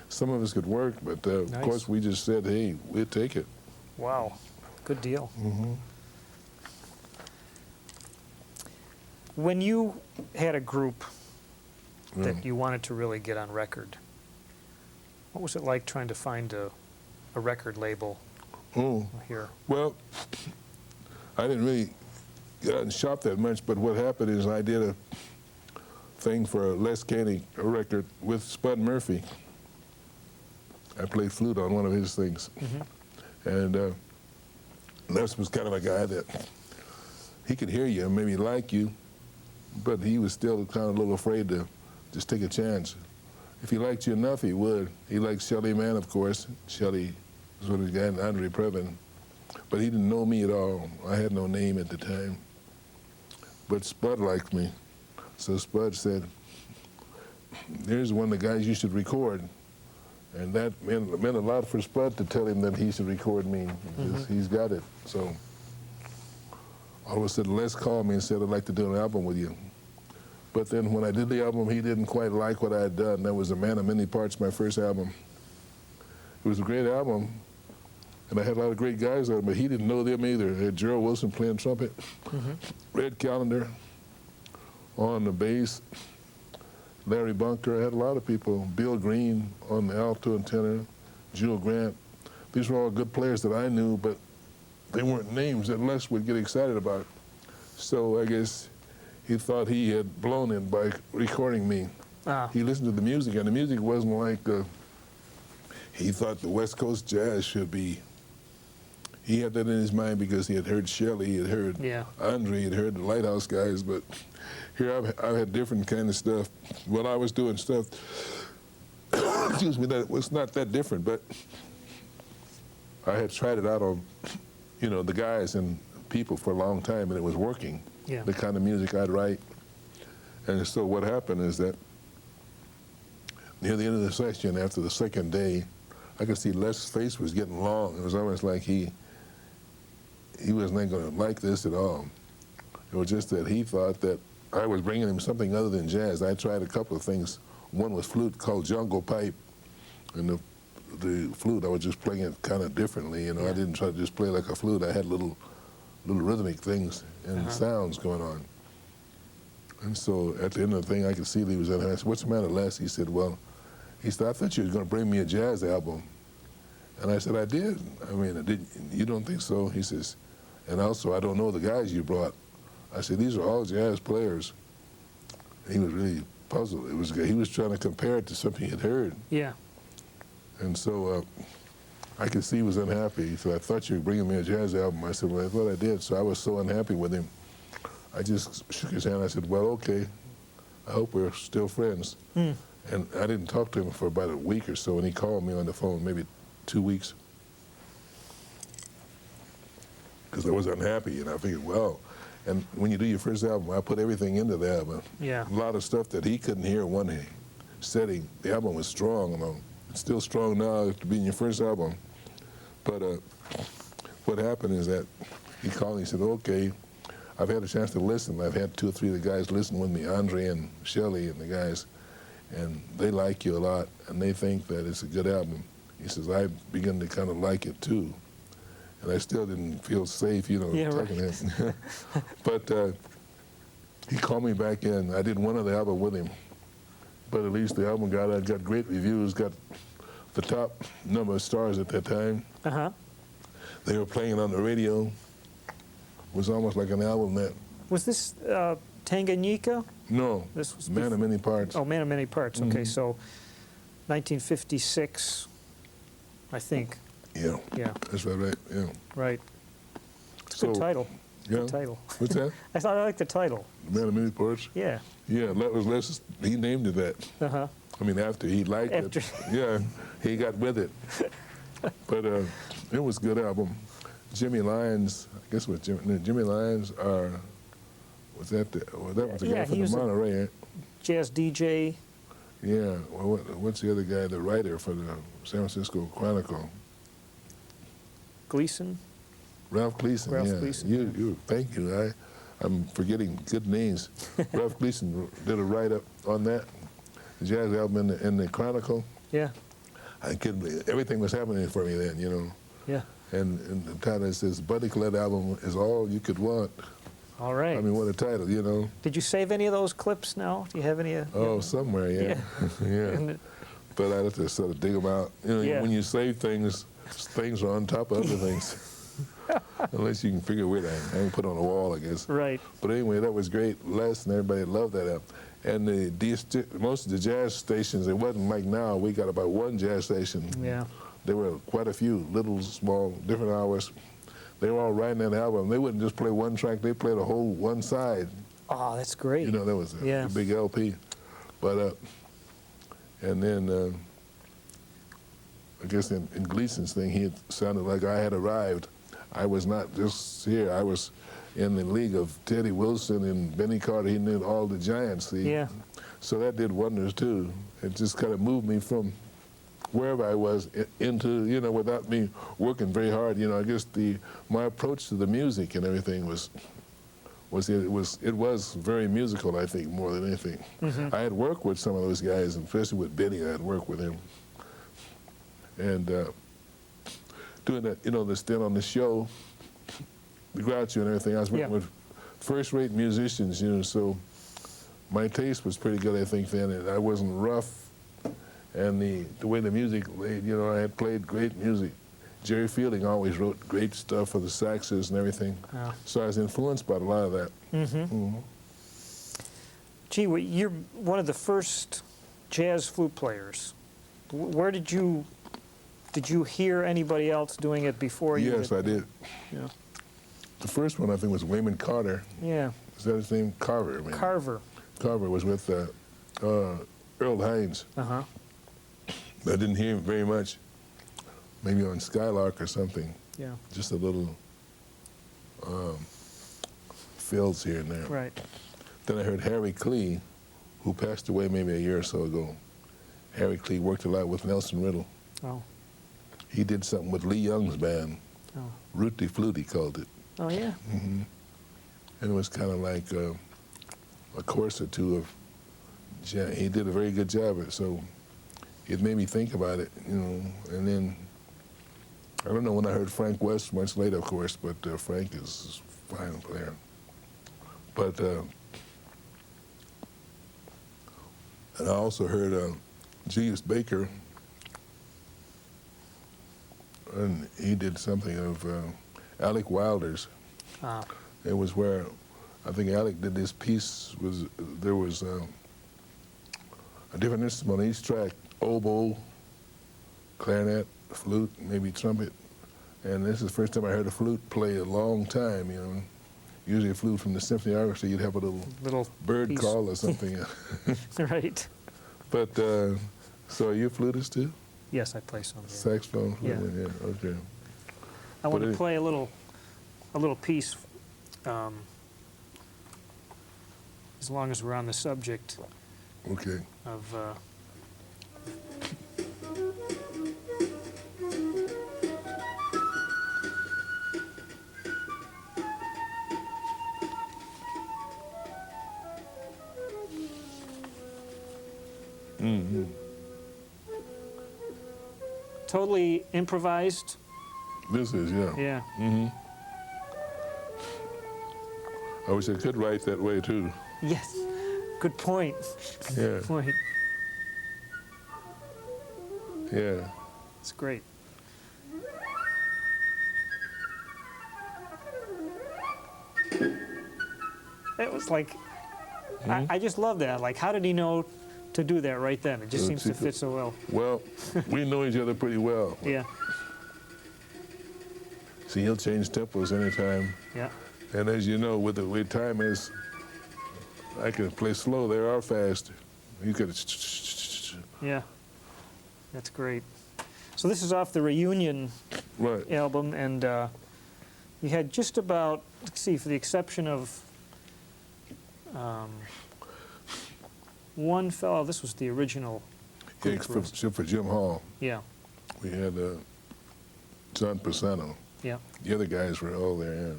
Some of us could work, but, of course, we just said, hey, we'll take it. Wow. Good deal. When you had a group that you wanted to really get on record, what was it like trying to find a record label here? Well, I didn't really get out and shop that much, but what happened is I did a thing for Les Caney, a record with Spud Murphy. I played flute on one of his things. And Les was kind of a guy that he could hear you and maybe like you, but he was still kind of a little afraid to just take a chance. If he liked you enough, he would. He liked Shelly Manne, of course. Shelly was one of the guys, and Andre Previn. but he didn't know me at all. I had no name at the time. But Spud liked me. So Spud said, "Here's one of the guys you should record." And that meant a lot for Spud to tell him that he should record me. Because he's got it. So all of a sudden, Les called me and said, "I'd like to do an album with you." But then when I did the album, he didn't quite like what I had done. That was A Man of Many Parts, my first album. It was a great album, and I had a lot of great guys on it, but he didn't know them either. I had Gerald Wilson playing trumpet, Red Callender on the bass, Larry Bunker. I had a lot of people. Bill Green on the alto and tenor, Jewel Grant. These were all good players that I knew, but they weren't names that Les would get excited about. So I guess he thought he had blown it by recording me. He listened to the music, and the music wasn't like he thought the West Coast jazz should be. He had that in his mind because he had heard Shelley, he had heard Andre, he had heard the Lighthouse guys, but here I've had different kind of stuff. When I was doing stuff, excuse me, that was not that different, but I had tried it out on, the guys and people for a long time, and it was working, the kind of music I'd write. And so what happened is that near the end of the session, after the second day, I could see Les' face was getting long. It was almost like he wasn't going to like this at all. It was just that he thought that I was bringing him something other than jazz. I tried a couple of things. One was flute called Jungle Pipe, and the flute, I was just playing it kind of differently. I didn't try to just play like a flute. I had little rhythmic things and sounds going on. And so at the end of the thing, I could see that he was unhappy. I said, "What's the matter, Les?" He said, I thought you were going to bring me a jazz album. And I said, "I did. I mean, you don't think so?" He says, "And also, I don't know the guys you brought." I said, "These are all jazz players." And he was really puzzled. He was trying to compare it to something he had heard. Yeah. And so I could see he was unhappy. So I thought you were bringing me a jazz album. I said, "Well, I thought I did." So I was so unhappy with him. I just shook his hand. I said, "Well, okay. I hope we're still friends." And I didn't talk to him for about a week or so, and he called me on the phone, maybe 2 weeks, because I was unhappy, and I figured, well, and when you do your first album, I put everything into the album. Yeah. A lot of stuff that he couldn't hear in one setting. The album was strong, it's still strong now to be in your first album. But what happened is that he called and he said, "Okay, I've had a chance to listen. I've had 2 or 3 of the guys listen with me, Andre and Shelley and the guys, and they like you a lot, and they think that it's a good album." He says, "I've begun to kind of like it too." And I still didn't feel safe, talking to him. But he called me back in. I did one other album with him, but at least the album got great reviews, got the top number of stars at that time. They were playing it on the radio. It was almost like an album that... Was this Tanganyika? No, This was Man of Many Parts. Oh, Man of Many Parts. Okay, so 1956, I think. Yeah. Yeah. That's right, yeah. Right. It's a good title. Yeah. Good title. What's that? I thought I liked the title. Man of Many Parts? Yeah. Yeah, that was Les, he named it that. I mean, after he liked it. Yeah, he got with it. But it was a good album. Jimmy Lyons, I guess it was Jimmy Lyons, was that the guy from the Monterey, right? Jazz DJ. Yeah, well, what's the other guy, the writer for the San Francisco Chronicle? Gleason? Ralph Gleason, Ralph yeah. Gleason, Thank you. I'm forgetting good names. Ralph Gleason did a write-up on that, the jazz album in the Chronicle. Yeah. I couldn't believe it. Everything was happening for me then, Yeah. And the title says, Buddy Collette album is all you could want. All right. I mean, what a title, Did you save any of those clips now? Do you have any? Oh, somewhere, yeah. Yeah. But I have to sort of dig them out. When you save things, things are on top of other things. Unless you can figure a way to hang put on a wall, I guess. Right. But anyway, that was great. Les and everybody loved that album. And most of the jazz stations, it wasn't like now. We got about 1 jazz station. Yeah. There were quite a few, little, small, different hours. They were all writing that album. They wouldn't just play one track. They played a whole one side. Oh, that's great. That was a big LP. But, and then, I guess in Gleason's thing, he had sounded like I had arrived. I was not just here. I was in the league of Teddy Wilson and Benny Carter. He knew all the giants. See? Yeah. So that did wonders too. It just kind of moved me from wherever I was into, you know, without me working very hard. You know, I guess my approach to the music and everything was very musical, I think, more than anything. Mm-hmm. I had worked with some of those guys, and especially with Benny. I had worked with him, and doing that, you know, the stint on the show, the Groucho and everything. I was working with first-rate musicians, you know, so my taste was pretty good, I think, then, and I wasn't rough. And the way the music laid, you know, I had played great music. Jerry Fielding always wrote great stuff for the saxes and everything. Oh. So I was influenced by a lot of that. Mm-hmm. Mm-hmm. Gee, well, you're one of the first jazz flute players. Where did you hear anybody else doing it before you? Yes, I did. Yeah. The first one, I think, was Wayman Carter. Yeah. Is that his name? Carver. Maybe. Carver. Carver was with Earl Hines. Uh-huh. I didn't hear him very much. Maybe on Skylark or something. Yeah. Just a little fills here and there. Right. Then I heard Harry Clee, who passed away maybe a year or so ago. Harry Clee worked a lot with Nelson Riddle. Oh. He did something with Lee Young's band. Oh. Rooty Flute, he called it. Oh, yeah. Mm-hmm. And it was kind of like a course or two of jazz. He did a very good job of it, so it made me think about it, you know. And then, I don't know when I heard Frank West, much later, of course, but Frank is a fine player. But, and I also heard Julius Baker, and he did something of Alec Wilder's. Ah. It was where I think Alec did this piece. There was a different instrument on each track: oboe, clarinet, flute, maybe trumpet. And this is the first time I heard a flute play a long time. You know, usually a flute from the symphony orchestra, you'd have a little bird piece. call or something. Right. But so are you a flutist too? Yes, I play some. Yeah. Saxophone, flute, yeah. Okay. I want But to play a little piece. As long as we're on the subject Okay. of. Mm-hmm. Totally improvised. This is, yeah. Yeah. Mm-hmm. I wish I could write that way too. Yes. Good point. Yeah. Good point. Yeah. It's great. It was like, I just love that. Like, how did he know to do that right then? It just seems to fit so well. Well, we know each other pretty well. Yeah. See, he'll change tempos anytime. Yeah. And as you know, with the way time is, I can play slow there or fast. You could. Yeah. That's great. So this is off the Reunion Right. album, and you had just about, let's see, for the exception of one fellow, this was the original Yeah, group for us. except for Jim Hall, Yeah. we had John Pisano. Yeah. The other guys were all there, yeah.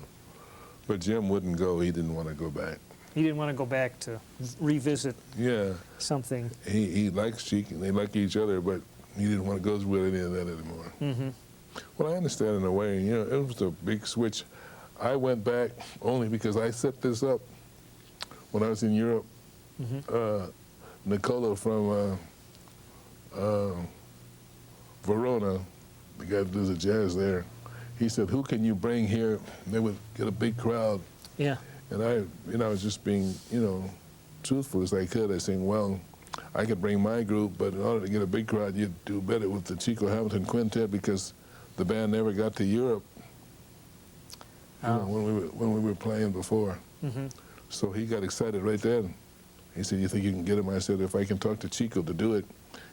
But Jim wouldn't go. He didn't want to go back. He didn't want to go back to revisit Yeah. something. He likes Chico, and they like each other, but he didn't want to go with any of that anymore. Mm-hmm. Well, I understand in a way. You know, it was a big switch. I went back only because I set this up when I was in Europe. Mm-hmm. Nicola from Verona, the guy that does the jazz there, he said, "Who can you bring here?" And they would get a big crowd. Yeah. And I was just being, truthful as I could. I was saying, well, I could bring my group, but in order to get a big crowd, you'd do better with the Chico Hamilton Quintet because the band never got to Europe when we were playing before. Mm-hmm. So he got excited right then. He said, "You think you can get him?" I said, "If I can talk to Chico to do it,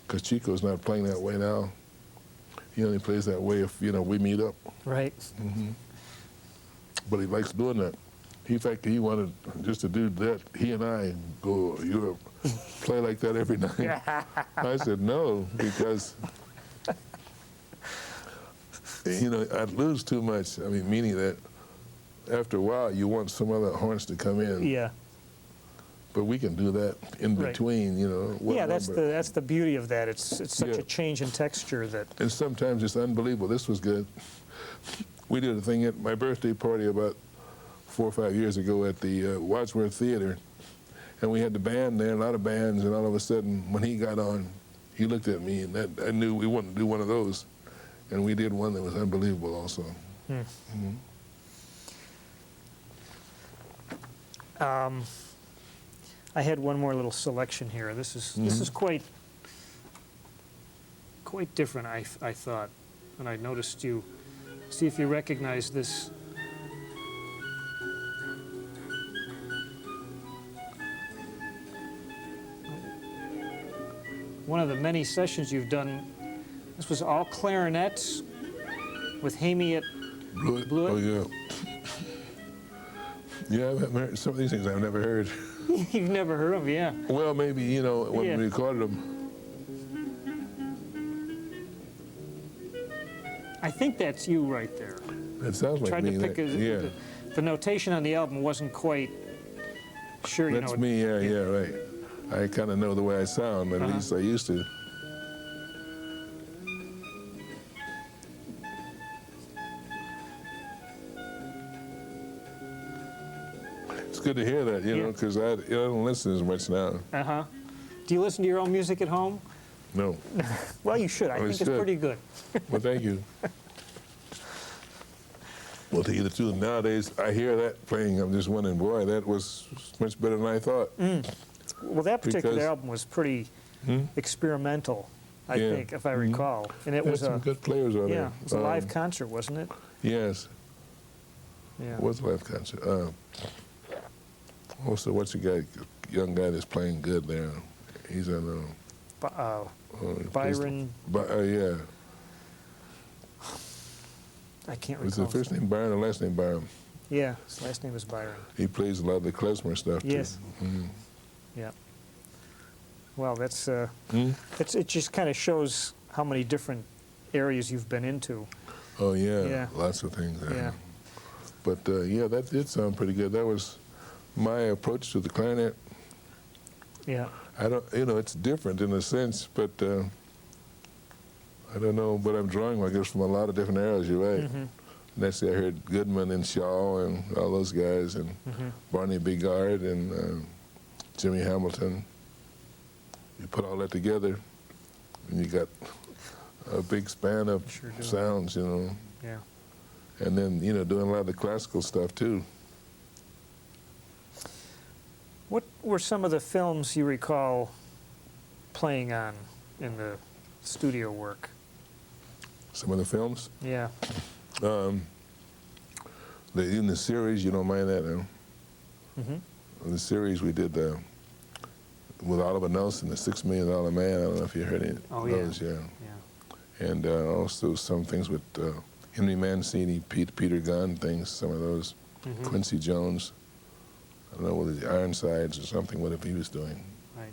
because Chico's not playing that way now. He only plays that way if, we meet up." Right. Mm-hmm. but he likes doing that. In fact, he wanted just to do that. He and I go to Europe, play like that every night. I said no, because you know I'd lose too much. I mean, meaning that after a while you want some other horns to come in. Yeah. But we can do that in Right. between, you know. Yeah, that's the beauty of that. It's such Yeah. a change in texture that. And sometimes it's unbelievable. This was good. We did a thing at my birthday party about 4 or 5 years ago at the Wadsworth Theater, and we had the band there, a lot of bands, and all of a sudden, when he got on, he looked at me, and I knew we wanted to do one of those, and we did one that was unbelievable also. I had one more little selection here. This is quite different. I thought, and I noticed you. See if you recognize this. One of the many sessions you've done. This was all clarinets with Hamey at Blewett? Blewett? Oh, yeah. Yeah, I've heard some of these things I've never heard. You've never heard of, yeah. Well, maybe, you know, when Yeah. we recorded them. I think that's you right there. It sounds like Tried me. to pick yeah, the notation on the album wasn't quite sure, you that's know. me, yeah, right. I kind of know the way I sound, at least I used to. It's good to hear that, you know, because I don't listen as much now. Uh-huh. Do you listen to your own music at home? No. Well, you should. I think it's pretty good. Well, thank you. Well, to tell you the truth, nowadays I hear that playing, I'm just wondering, boy, that was much better than I thought. Well, that particular Because- album was pretty experimental, I Yeah. think, if I recall. And it There's was some good players on there. it was a live concert, wasn't it? Yes, Yeah. it was a live concert. Also, what's the guy, young guy that's playing good there? He's in Byron, yeah. I can't Was recall. the first name Byron or last name Byron? Yeah, his last name is Byron. He plays a lot of the klezmer stuff Yes. too. Yeah. Well, that's it. Just kind of shows how many different areas you've been into. Oh yeah, Yeah. lots of things. Yeah. But yeah, that did sound pretty good. That was my approach to the clarinet. Yeah. I don't, you know, it's different in a sense, but I don't know. But I'm drawing, I guess, from a lot of different eras. You're right. Next thing I heard Goodman and Shaw and all those guys, and Barney Bigard and Jimmy Hamilton. You put all that together, and you got a big span of Sure do. sounds, you know. Yeah. And then, you know, doing a lot of the classical stuff too. What were some of the films you recall playing on in the studio work? Some of the films. Yeah. In the series, you don't mind that, no? In the series we did with Oliver Nelson, the $6 Million Man. I don't know if you heard any of those, yeah. And also some things with Henry Mancini, Peter Gunn things, some of those. Quincy Jones. I don't know whether the Ironsides or something, whatever he was doing. Right.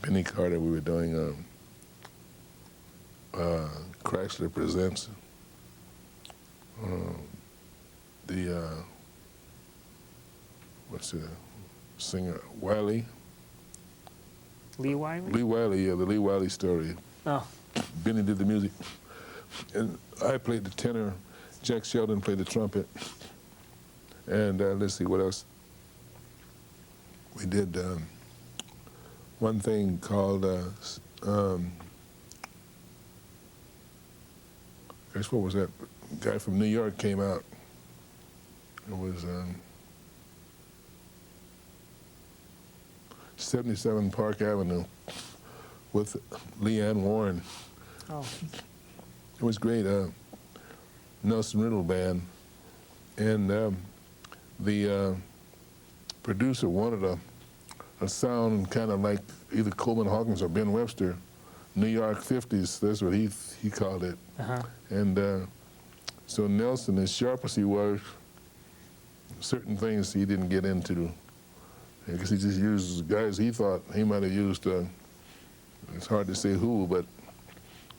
Benny Carter, we were doing Chrysler Presents. What's the singer? Wiley? Lee Wiley? Lee Wiley, yeah, the Lee Wiley story. Oh. Benny did the music. And I played the tenor. Jack Sheldon played the trumpet. And let's see, what else? We did one thing called, gosh, what was that? A guy from New York came out. It was 77 Park Avenue with Leanne Warren. Oh. It was great. Nelson Riddle band. And the producer wanted a sound kind of like either Coleman Hawkins or Ben Webster, New York 50s. That's what he called it. And so Nelson, as sharp as he was, certain things he didn't get into, because he just used guys he thought he might have used. It's hard to say who, but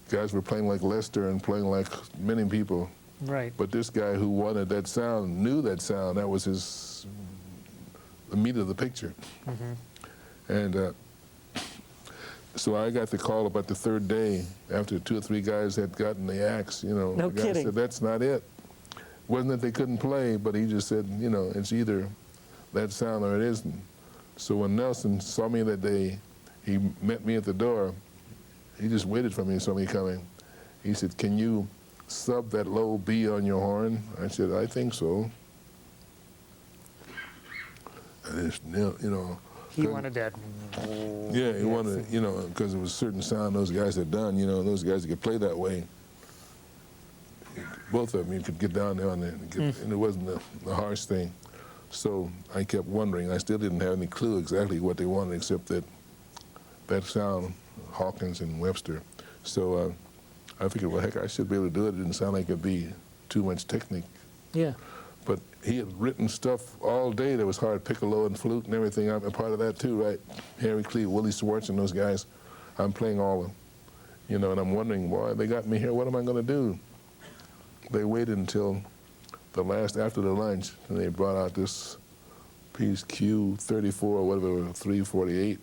guys were playing like Lester and playing like many people. Right. But this guy who wanted that sound knew that sound. That was the meat of the picture. And so I got the call about the third day after 2 or 3 guys had gotten the axe. No the guy kidding. said, that's not it. Wasn't that they couldn't play, but he just said, it's either that sound or it isn't. So when Nelson saw me that day, he met me at the door. He just waited for me, saw me coming. He said, can you sub that low B on your horn? I said, I think so. And it's, He wanted that. yeah, he wanted, because it was a certain sound those guys had done, those guys that could play that way. Both of them, you could get down there on it, and it wasn't a harsh thing. So I kept wondering. I still didn't have any clue exactly what they wanted, except that sound, Hawkins and Webster. So I figured, well, heck, I should be able to do it. It didn't sound like it'd be too much technique. Yeah. But he had written stuff all day that was hard, piccolo and flute and everything. I'm a part of that too, right? Harry Cleve, Willie Swartz and those guys. I'm playing all of them, and I'm wondering, boy, they got me here, what am I going to do? They waited until after the lunch, and they brought out this piece Q34 or whatever, 348.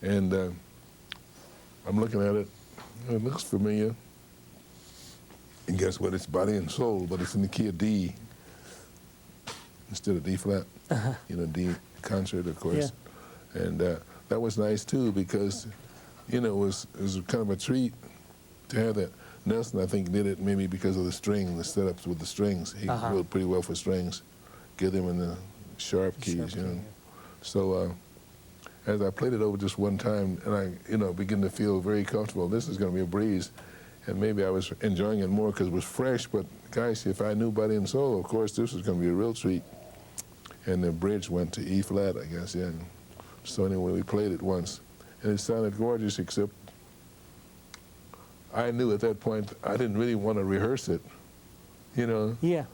And I'm looking at it, and it looks familiar. And guess what? It's body and soul, but it's in the key of D instead of D flat. D concert, of course. Yeah. And that was nice too, because it was kind of a treat to have that. Nelson, I think, did it maybe because of the setups with the strings. He wrote pretty well for strings, get them in the sharp keys, Yeah. So as I played it over just one time, and I, began to feel very comfortable. This is going to be a breeze, and maybe I was enjoying it more because it was fresh. But guys, if I knew body and soul, of course, this was going to be a real treat. And the bridge went to E flat, I guess. Yeah. So anyway, we played it once, and it sounded gorgeous, except I knew at that point I didn't really want to rehearse it, Yeah.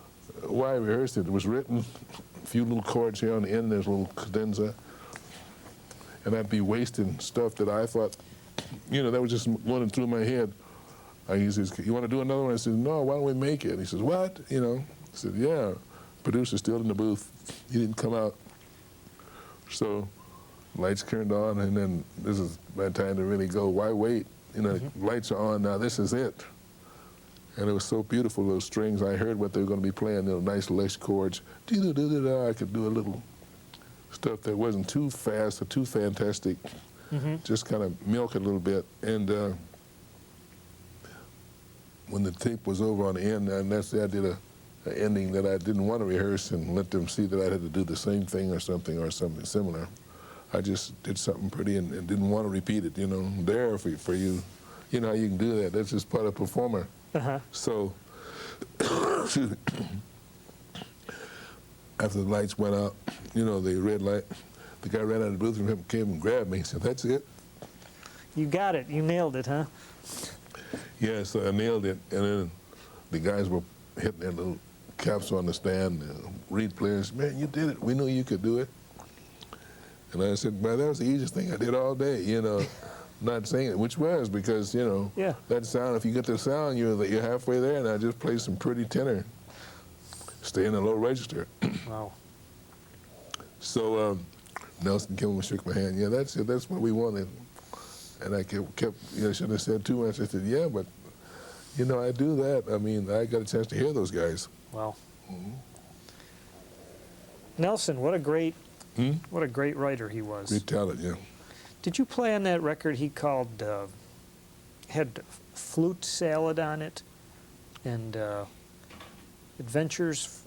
Why rehearse it? It was written, a few little chords here on the end, there's a little cadenza, and I'd be wasting stuff that I thought, that was just running through my head. He says, you want to do another one? I said, no, why don't we make it? He says, what? I said, yeah. Producer's still in the booth. He didn't come out. So lights turned on, and then this is my time to really go, why wait? Lights are on now, this is it. And it was so beautiful, those strings. I heard what they were going to be playing, nice lush chords. I could do a little stuff that wasn't too fast or too fantastic, just kind of milk it a little bit. And when the tape was over on the end, and I did an ending that I didn't want to rehearse and let them see that I had to do the same thing or something similar. I just did something pretty and didn't want to repeat it, there for you. You know how you can do that. That's just part of performer. So, excuse me. After the lights went out, the red light, the guy ran out of the booth and came and grabbed me and said, that's it. You got it. You nailed it, huh? Yeah, so I nailed it. And then the guys were hitting their little caps on the stand, reed players. Man, you did it. We knew you could do it. And I said, man, that was the easiest thing I did all day, not saying it, which was because, that sound, if you get the sound, you're halfway there, and I just play some pretty tenor, stay in the low register. Wow. So Nelson came and shook my hand. Yeah, that's it, that's what we wanted. And I kept shouldn't have said too much. I said, yeah, but, I do that. I mean, I got a chance to hear those guys. Wow. Nelson, what a great writer he was. Great talent, yeah. Did you play on that record he called, had Flute Salad on it, and Adventures,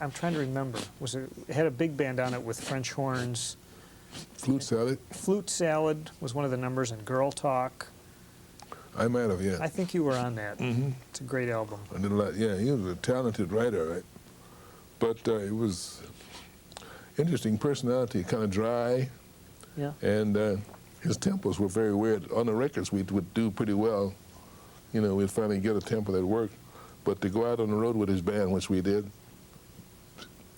I'm trying to remember. It had a big band on it with French horns. Flute Salad? Flute Salad was one of the numbers, and Girl Talk. I might have, yeah. I think you were on that. It's a great album. I did a lot, yeah. He was a talented writer, right? But it was interesting personality, kind of dry. Yeah. And his tempos were very weird. On the records, we would do pretty well. We'd finally get a tempo that worked. But to go out on the road with his band, which we did,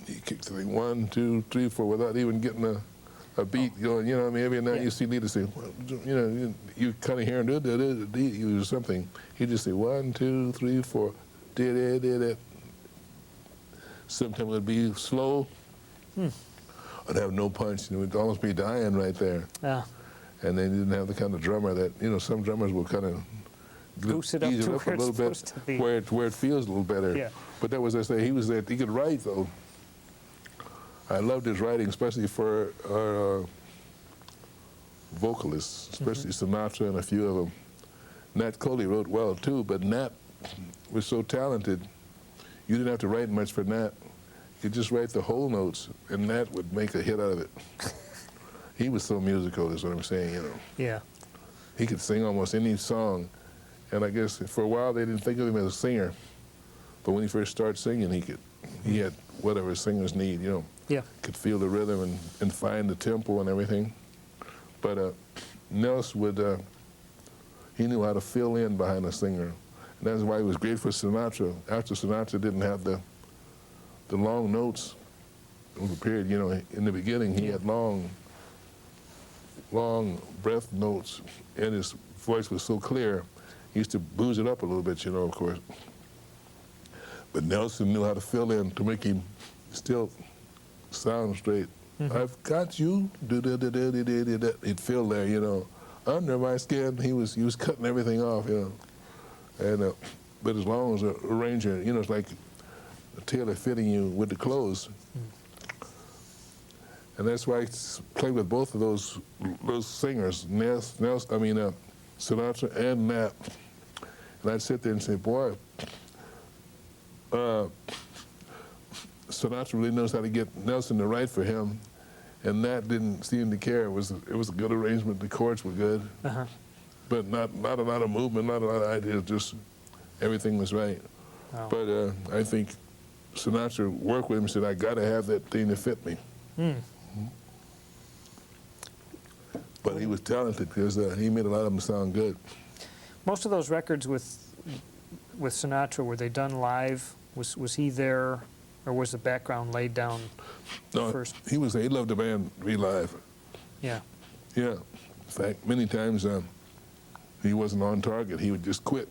he kicked the thing 1, 2, 3, 4 without even getting a beat going. You know, I mean, every night you see leaders say, well, you know, you kind of hear him do something. He just say 1, 2, 3, 4, did it. Sometimes it would be slow. I'd have no punch, and it would almost be dying right there. And they didn't have the kind of drummer that, you know, some drummers will kind of Goose it up ease to it up where a little it's bit, supposed to be. where it feels a little better. Yeah. But that was, I say, he could write though. I loved his writing, especially for our vocalists, especially Sinatra and a few of them. Nat Cole wrote well too, but Nat was so talented, you didn't have to write much for Nat. You just write the whole notes, and Nat would make a hit out of it. He was so musical, is what I'm saying, you know. Yeah. He could sing almost any song, and I guess for a while they didn't think of him as a singer, but when he first started singing, he had whatever singers need, you know. Yeah. Could feel the rhythm and find the tempo and everything. But Nels he knew how to fill in behind a singer. And that's why he was great for Sinatra. After Sinatra didn't have the long notes over a period, you know, in the beginning he had long breath notes, and his voice was so clear, he used to booze it up a little bit, you know, of course. But Nelson knew how to fill in to make him still sound straight. I've got you, he'd fill there, you know. Under my skin, he was cutting everything off, you know. And but as long as a arranger, you know, it's like a tailor fitting you with the clothes. And that's why I played with both of those singers, Sinatra and Nat. And I'd sit there and say, boy, Sinatra really knows how to get Nelson to write for him, and Nat didn't seem to care. It was a good arrangement. The chords were good, but not a lot of movement, not a lot of ideas. Just everything was right. Wow. But I think Sinatra worked with him and said, I got to have that thing to fit me. But he was talented because he made a lot of them sound good. Most of those records with Sinatra, were they done live? Was he there, or was the background laid down first? He loved the band to be live. Yeah. Yeah. In fact, many times he wasn't on target. He would just quit.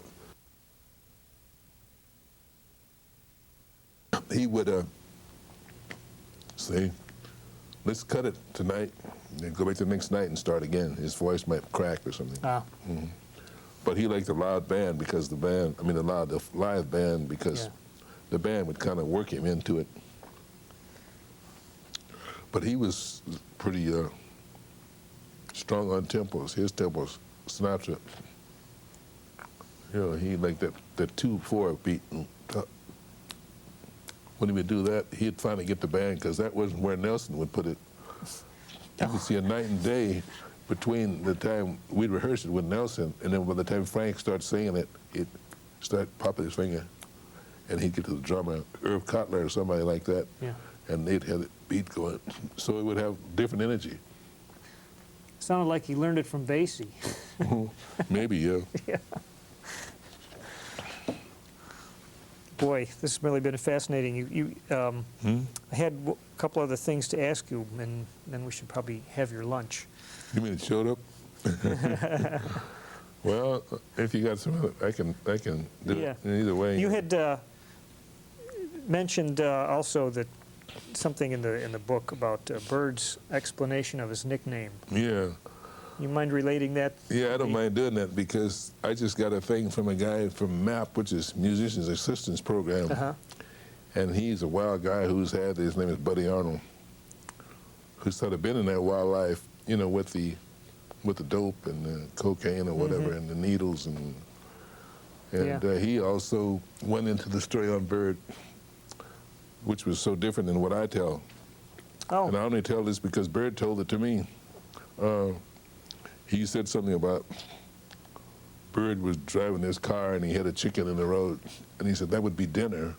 He would say, let's cut it tonight, and then go back to the next night and start again. His voice might crack or something. But he liked the loud band because the live band because the band would kind of work him into it. But he was pretty strong on tempos. His tempos, Sinatra, you know, he liked that 2/4 beat. When he would do that, he'd finally get the band, because that wasn't where Nelson would put it. You could see a night and day between the time we'd rehearse it with Nelson, and then by the time Frank started singing it, he'd start popping his finger, and he'd get to the drummer, Irv Cotler or somebody like that, and they'd have the beat going. So it would have different energy. Sounded like he learned it from Basie. Maybe, yeah. Yeah. Boy, this has really been fascinating. I had a couple other things to ask you, and then we should probably have your lunch. You mean it showed up? Well, if you got some other, I can do it in either way. You had mentioned also that something in the book about Bird's explanation of his nickname. Yeah. You mind relating that? Yeah, I don't mind doing that, because I just got a thing from a guy from MAP, which is Musicians Assistance Program. And he's a wild guy his name is Buddy Arnold, who's sort of been in that wild life, you know, with the dope and the cocaine or whatever, and the needles, and he also went into the story on Bird, which was so different than what I tell. And I only tell this because Bird told it to me. He said something about Bird was driving his car and he had a chicken in the road, and he said that would be dinner.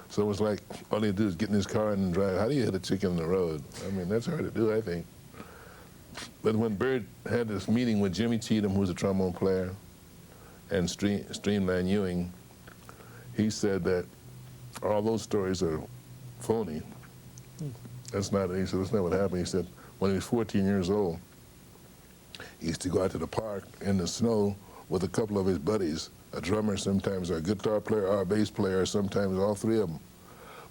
So it was like, all he do is get in his car and drive. How do you hit a chicken in the road? I mean, that's hard to do, I think. But when Bird had this meeting with Jimmy Cheatham, who's a trombone player, and Streamline Ewing, he said that all those stories are phony. That's not, he said, that's not what happened. He said, when he was 14 years old, he used to go out to the park in the snow with a couple of his buddies, a drummer sometimes, a guitar player, or a bass player, sometimes all three of them,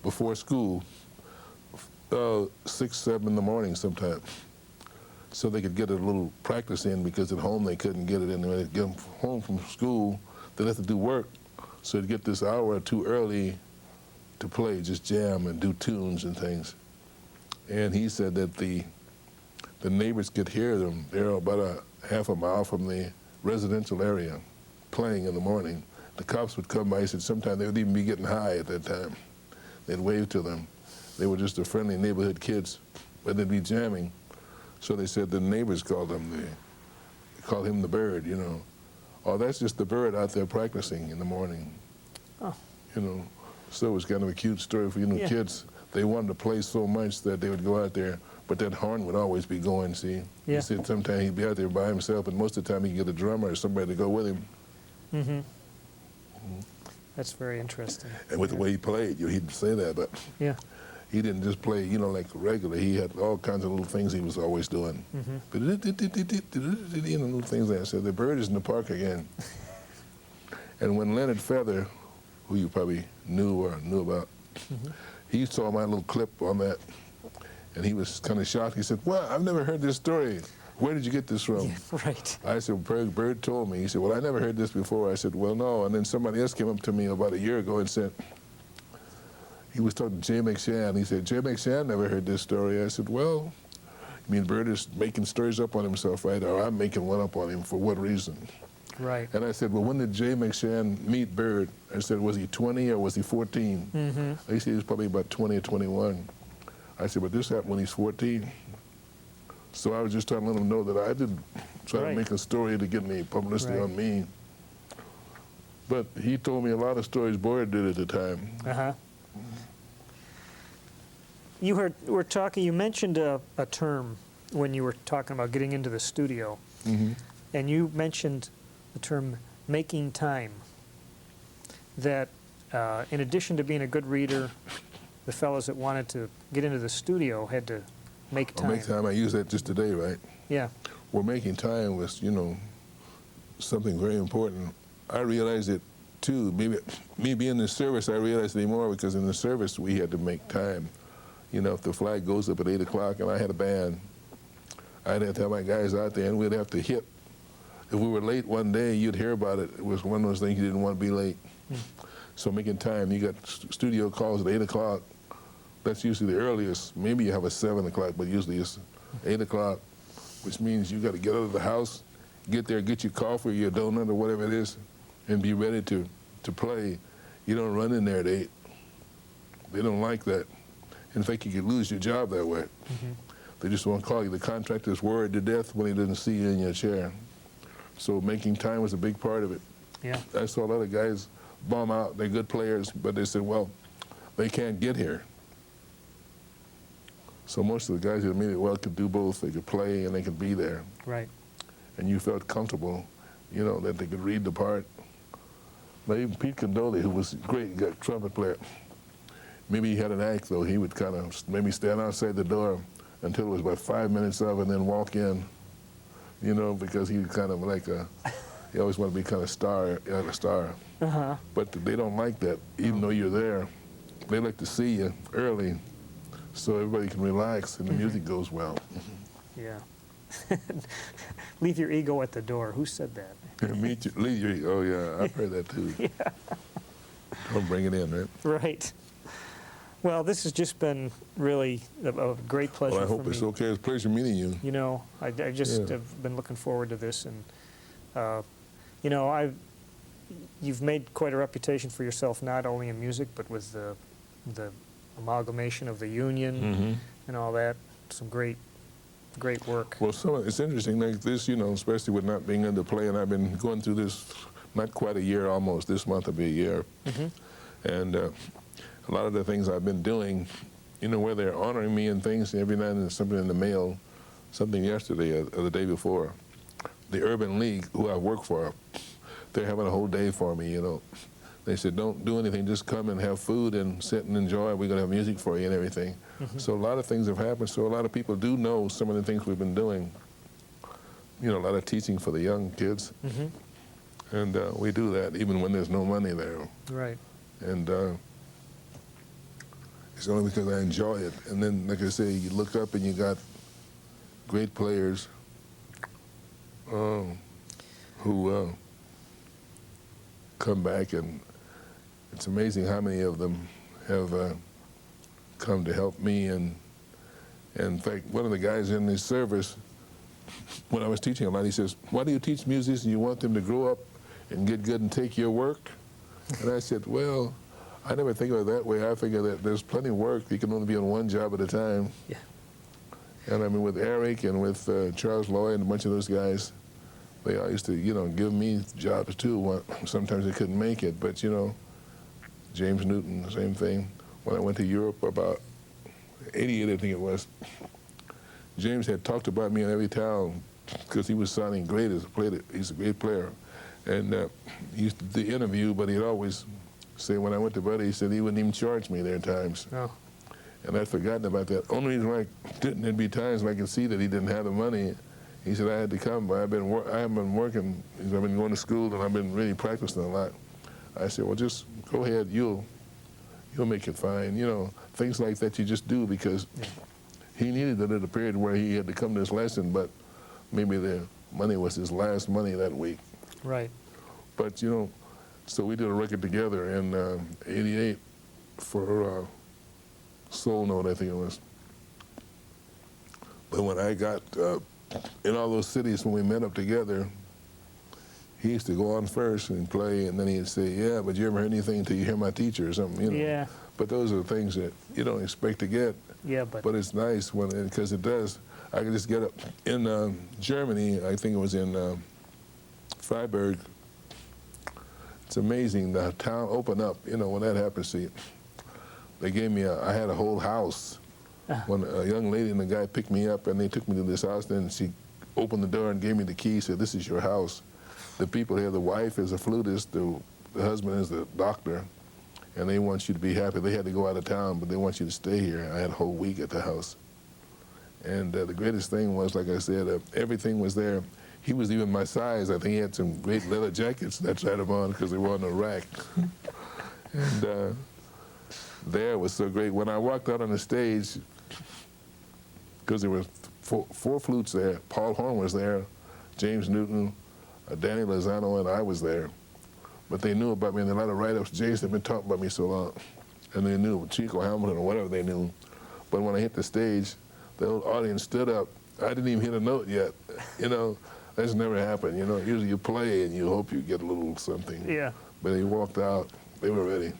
before school, 6, 7 in the morning sometimes, so they could get a little practice in, because at home they couldn't get it in. When they'd get home from school, they'd have to do work, so they'd get this hour or two early to play, just jam and do tunes and things. And he said that the neighbors could hear them. They're about a half a mile from the residential area, playing in the morning. The cops would come by. He said sometimes they would even be getting high at that time. They'd wave to them. They were just the friendly neighborhood kids, but they'd be jamming. So they said the neighbors called them, they called him the bird, you know. Oh, that's just the bird out there practicing in the morning. Oh. You know, so it was kind of a cute story for, you know, Yeah. kids. They wanted to play so much that they would go out there, but that horn would always be going, see. Yeah. He said sometimes he'd be out there by himself, and most of the time he'd get a drummer or somebody to go with him. Mm-hmm. That's very interesting. And with the way he played, you know, he'd say that, but Yeah. he didn't just play, you know, like regular. He had all kinds of little things he was always doing. You know, little things like that. So the bird is in the park again. And when Leonard Feather, who you probably knew or knew about, he saw my little clip on that, and he was kind of shocked. He said, "Well, I've never heard this story. Where did you get this from?" Yeah, right. I said, Bird told me. He said, "Well, I never heard this before." I said, "Well, no." And then somebody else came up to me about a year ago and said, he was talking to Jay McShann. He said, "Jay McShann never heard this story." I said, "Well, I mean, Bird is making stories up on himself, right? Or I'm making one up on him. For what reason?" Right. And I said, "Well, when did Jay McShann meet Bird?" I said, "Was he 20 or was he 14? He said he was probably about 20 or 21. I said, "But this happened when he's 14. So I was just trying to let him know that I didn't try Right. to make a story to get any publicity Right. on me. But he told me a lot of stories Bird did at the time. Uh-huh. You were talking, you mentioned a term when you were talking about getting into the studio, and you mentioned the term making time, that in addition to being a good reader, the fellows that wanted to get into the studio had to make time. Make time, I use that just today, right? Yeah. Well, making time was, you know, something very important. I realized it too. Maybe me being in the service, I realized it more, because in the service we had to make time. You know, if the flag goes up at 8 o'clock and I had a band, I'd have to have my guys out there and we'd have to hit. If we were late one day, you'd hear about it. It was one of those things you didn't want to be late. So making time, you got studio calls at 8 o'clock. That's usually the earliest. Maybe you have a 7 o'clock, but usually it's 8 o'clock, which means you got to get out of the house, get there, get your coffee or your donut or whatever it is, and be ready to play. You don't run in there at 8. They don't like that. In fact, you could lose your job that way. They just won't call you. The contractor's worried to death when he doesn't see you in your chair. So making time was a big part of it. Yeah. I saw a lot of guys bomb out. They're good players, but they said, well, they can't get here. So most of the guys that made it well could do both. They could play and they could be there. Right. And you felt comfortable, you know, that they could read the part. But even Pete Condoli, who was a great trumpet player, maybe he had an act, though. He would kind of maybe stand outside the door until it was about 5 minutes of and then walk in, you know, because he was kind of like he always wanted to be kind of a star. But they don't like that, even though you're there. They like to see you early so everybody can relax and the music goes well. Yeah. Leave your ego at the door. Who said that? Oh, yeah, I've heard that too. Yeah. Don't bring it in, right? Right. Well, this has just been really a great pleasure Well, I for hope me. it's okay. It's a pleasure meeting you. You know, I just Yeah. have been looking forward to this, and you know, you've made quite a reputation for yourself, not only in music, but with the amalgamation of the union and all that. Some great work. Well, it's interesting like this, you know, especially with not being able to play, and I've been going through this not quite a year almost. This month will be a year. And a lot of the things I've been doing, you know, where they're honoring me and things, every night there's something in the mail, something yesterday or the day before. The Urban League, who I work for, they're having a whole day for me, you know. They said, don't do anything, just come and have food and sit and enjoy. We're going to have music for you and everything. So a lot of things have happened. So a lot of people do know some of the things we've been doing. You know, a lot of teaching for the young kids. And we do that even when there's no money there. Right. And it's only because I enjoy it. And then, like I say, you look up and you got great players who come back, and it's amazing how many of them have come to help me. And in fact, one of the guys in this service, when I was teaching a lot, he says, why do you teach musicians? You want them to grow up and get good and take your work? And I said, well, I never think of it that way. I figure that there's plenty of work. You can only be on one job at a time. Yeah. And I mean, with Eric and with Charles Lloyd and a bunch of those guys, they all used to, you know, give me jobs too. Sometimes they couldn't make it, but you know, James Newton, the same thing. When I went to Europe about 88, I think it was, James had talked about me in every town because he was sounding great as a player. He's a great player. And he used to do the interview, but he'd always say when I went to Buddy, he said he wouldn't even charge me there at times. Oh. And I'd forgotten about that. Only reason why I didn't, there'd be times when I could see that he didn't have the money. He said I had to come, but I haven't been working. I've been going to school and I've been really practicing a lot. I said, well, just go ahead. You'll make it fine. You know, things like that you just do because he needed it at a period where he had to come to this lesson, but maybe the money was his last money that week. Right. But you know, so we did a record together in '88 for Soul Note, I think it was. But when I got in all those cities when we met up together, he used to go on first and play, and then he'd say, yeah, but you ever heard anything until you hear my teacher or something, you know? Yeah. But those are things that you don't expect to get. Yeah, but But it's nice when, because it does. I could just get up. In Germany, I think it was in Freiburg, it's amazing, the town opened up, you know, when that happened, see. They gave me I had a whole house. When a young lady and a guy picked me up and they took me to this house, then she opened the door and gave me the key, said, this is your house. The people here, the wife is a flutist, the husband is the doctor, and they want you to be happy. They had to go out of town, but they want you to stay here. I had a whole week at the house. And the greatest thing was, like I said, everything was there. He was even my size. I think he had some great leather jackets that I had them on because they were on the rack. And there was so great. When I walked out on the stage, because there were four flutes there, Paul Horn was there, James Newton, Danny Lozano, and I was there. But they knew about me, and a lot of write-ups. James had been talking about me so long, and they knew Chico Hamilton or whatever they knew. But when I hit the stage, the whole audience stood up. I didn't even hit a note yet, you know. That's never happened, you know. Usually you play and you hope you get a little something. yeah, But they walked out, they were ready.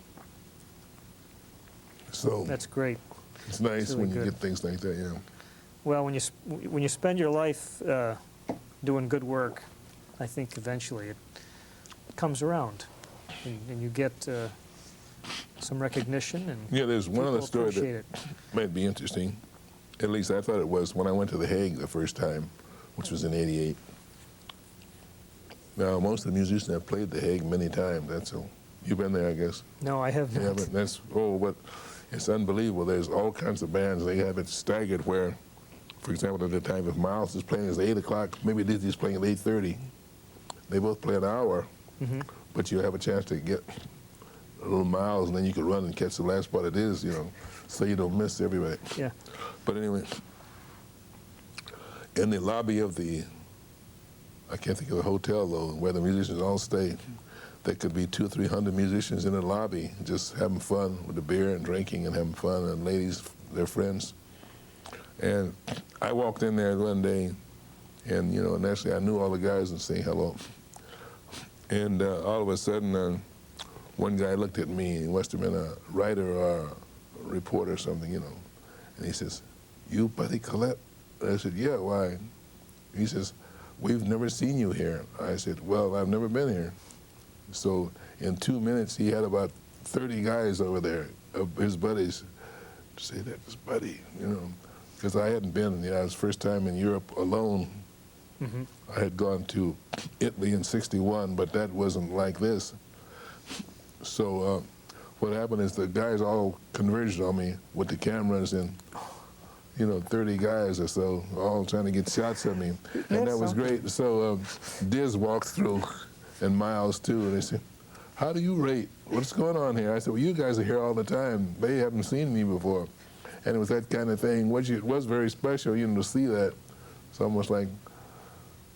So that's great. it's nice It's really when you good. get things like that, yeah. Well, when you spend your life doing good work, I think eventually it comes around, and you get some recognition. And Yeah, there's one other people story appreciate that it. might be interesting. At least I thought it was when I went to The Hague the first time, which was in '88. Now, most of the musicians have played The Hague many times. That's all. You've been there, I guess. No, I have You not. haven't? That's, but it's unbelievable. There's all kinds of bands. They have it staggered where, for example, at the time, if Miles is playing at 8 o'clock, maybe Dizzy's playing at 8:30. They both play an hour, but you have a chance to get a little Miles, and then you can run and catch the last part of this, you know, so you don't miss everybody. Yeah. But anyway, in the lobby of the, I can't think of the hotel though, where the musicians all stay, there could be 200 or 300 musicians in the lobby just having fun with the beer and drinking and having fun, and ladies, their friends. And I walked in there one day, and you know, naturally I knew all the guys and saying hello. And all of a sudden, one guy looked at me, he must have been a writer or a reporter or something, you know, and he says, "You Buddy Collette?" And I said, "Yeah, why?" He says, "We've never seen you here." I said, "Well, I've never been here." So in 2 minutes, he had about 30 guys over there, of his buddies, to say that was Buddy, you know, because I hadn't been, you know, it was first time in Europe alone. I had gone to Italy in '61, but that wasn't like this. So what happened is the guys all converged on me with the cameras and, 30 guys or so, all trying to get shots at me. And that was great. So Diz walked through, and Miles too, and they said, "How do you rate? What's going on here?" I said, "Well, you guys are here all the time. They haven't seen me before." And it was that kind of thing, which it was very special, to see that. It's almost like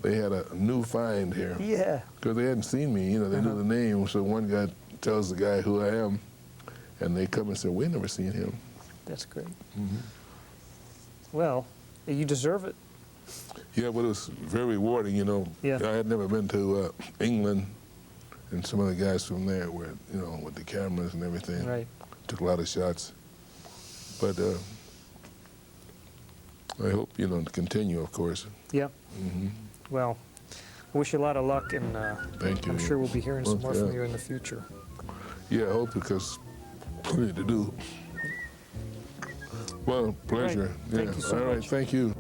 they had a new find here. Yeah. Because they hadn't seen me, they knew the name. So one guy tells the guy who I am, and they come and say, "We never seen him." That's great. Well, you deserve it. Yeah, but it was very rewarding, Yeah. I had never been to England, and some of the guys from there were, with the cameras and everything. Right. Took a lot of shots. But I hope, to continue, of course. Yeah. Well, I wish you a lot of luck, and Thank you. I'm sure we'll be hearing some more from Yeah. you in the future. Yeah, I hope, because plenty to do. Well, pleasure. Thank you so All right, much. thank you.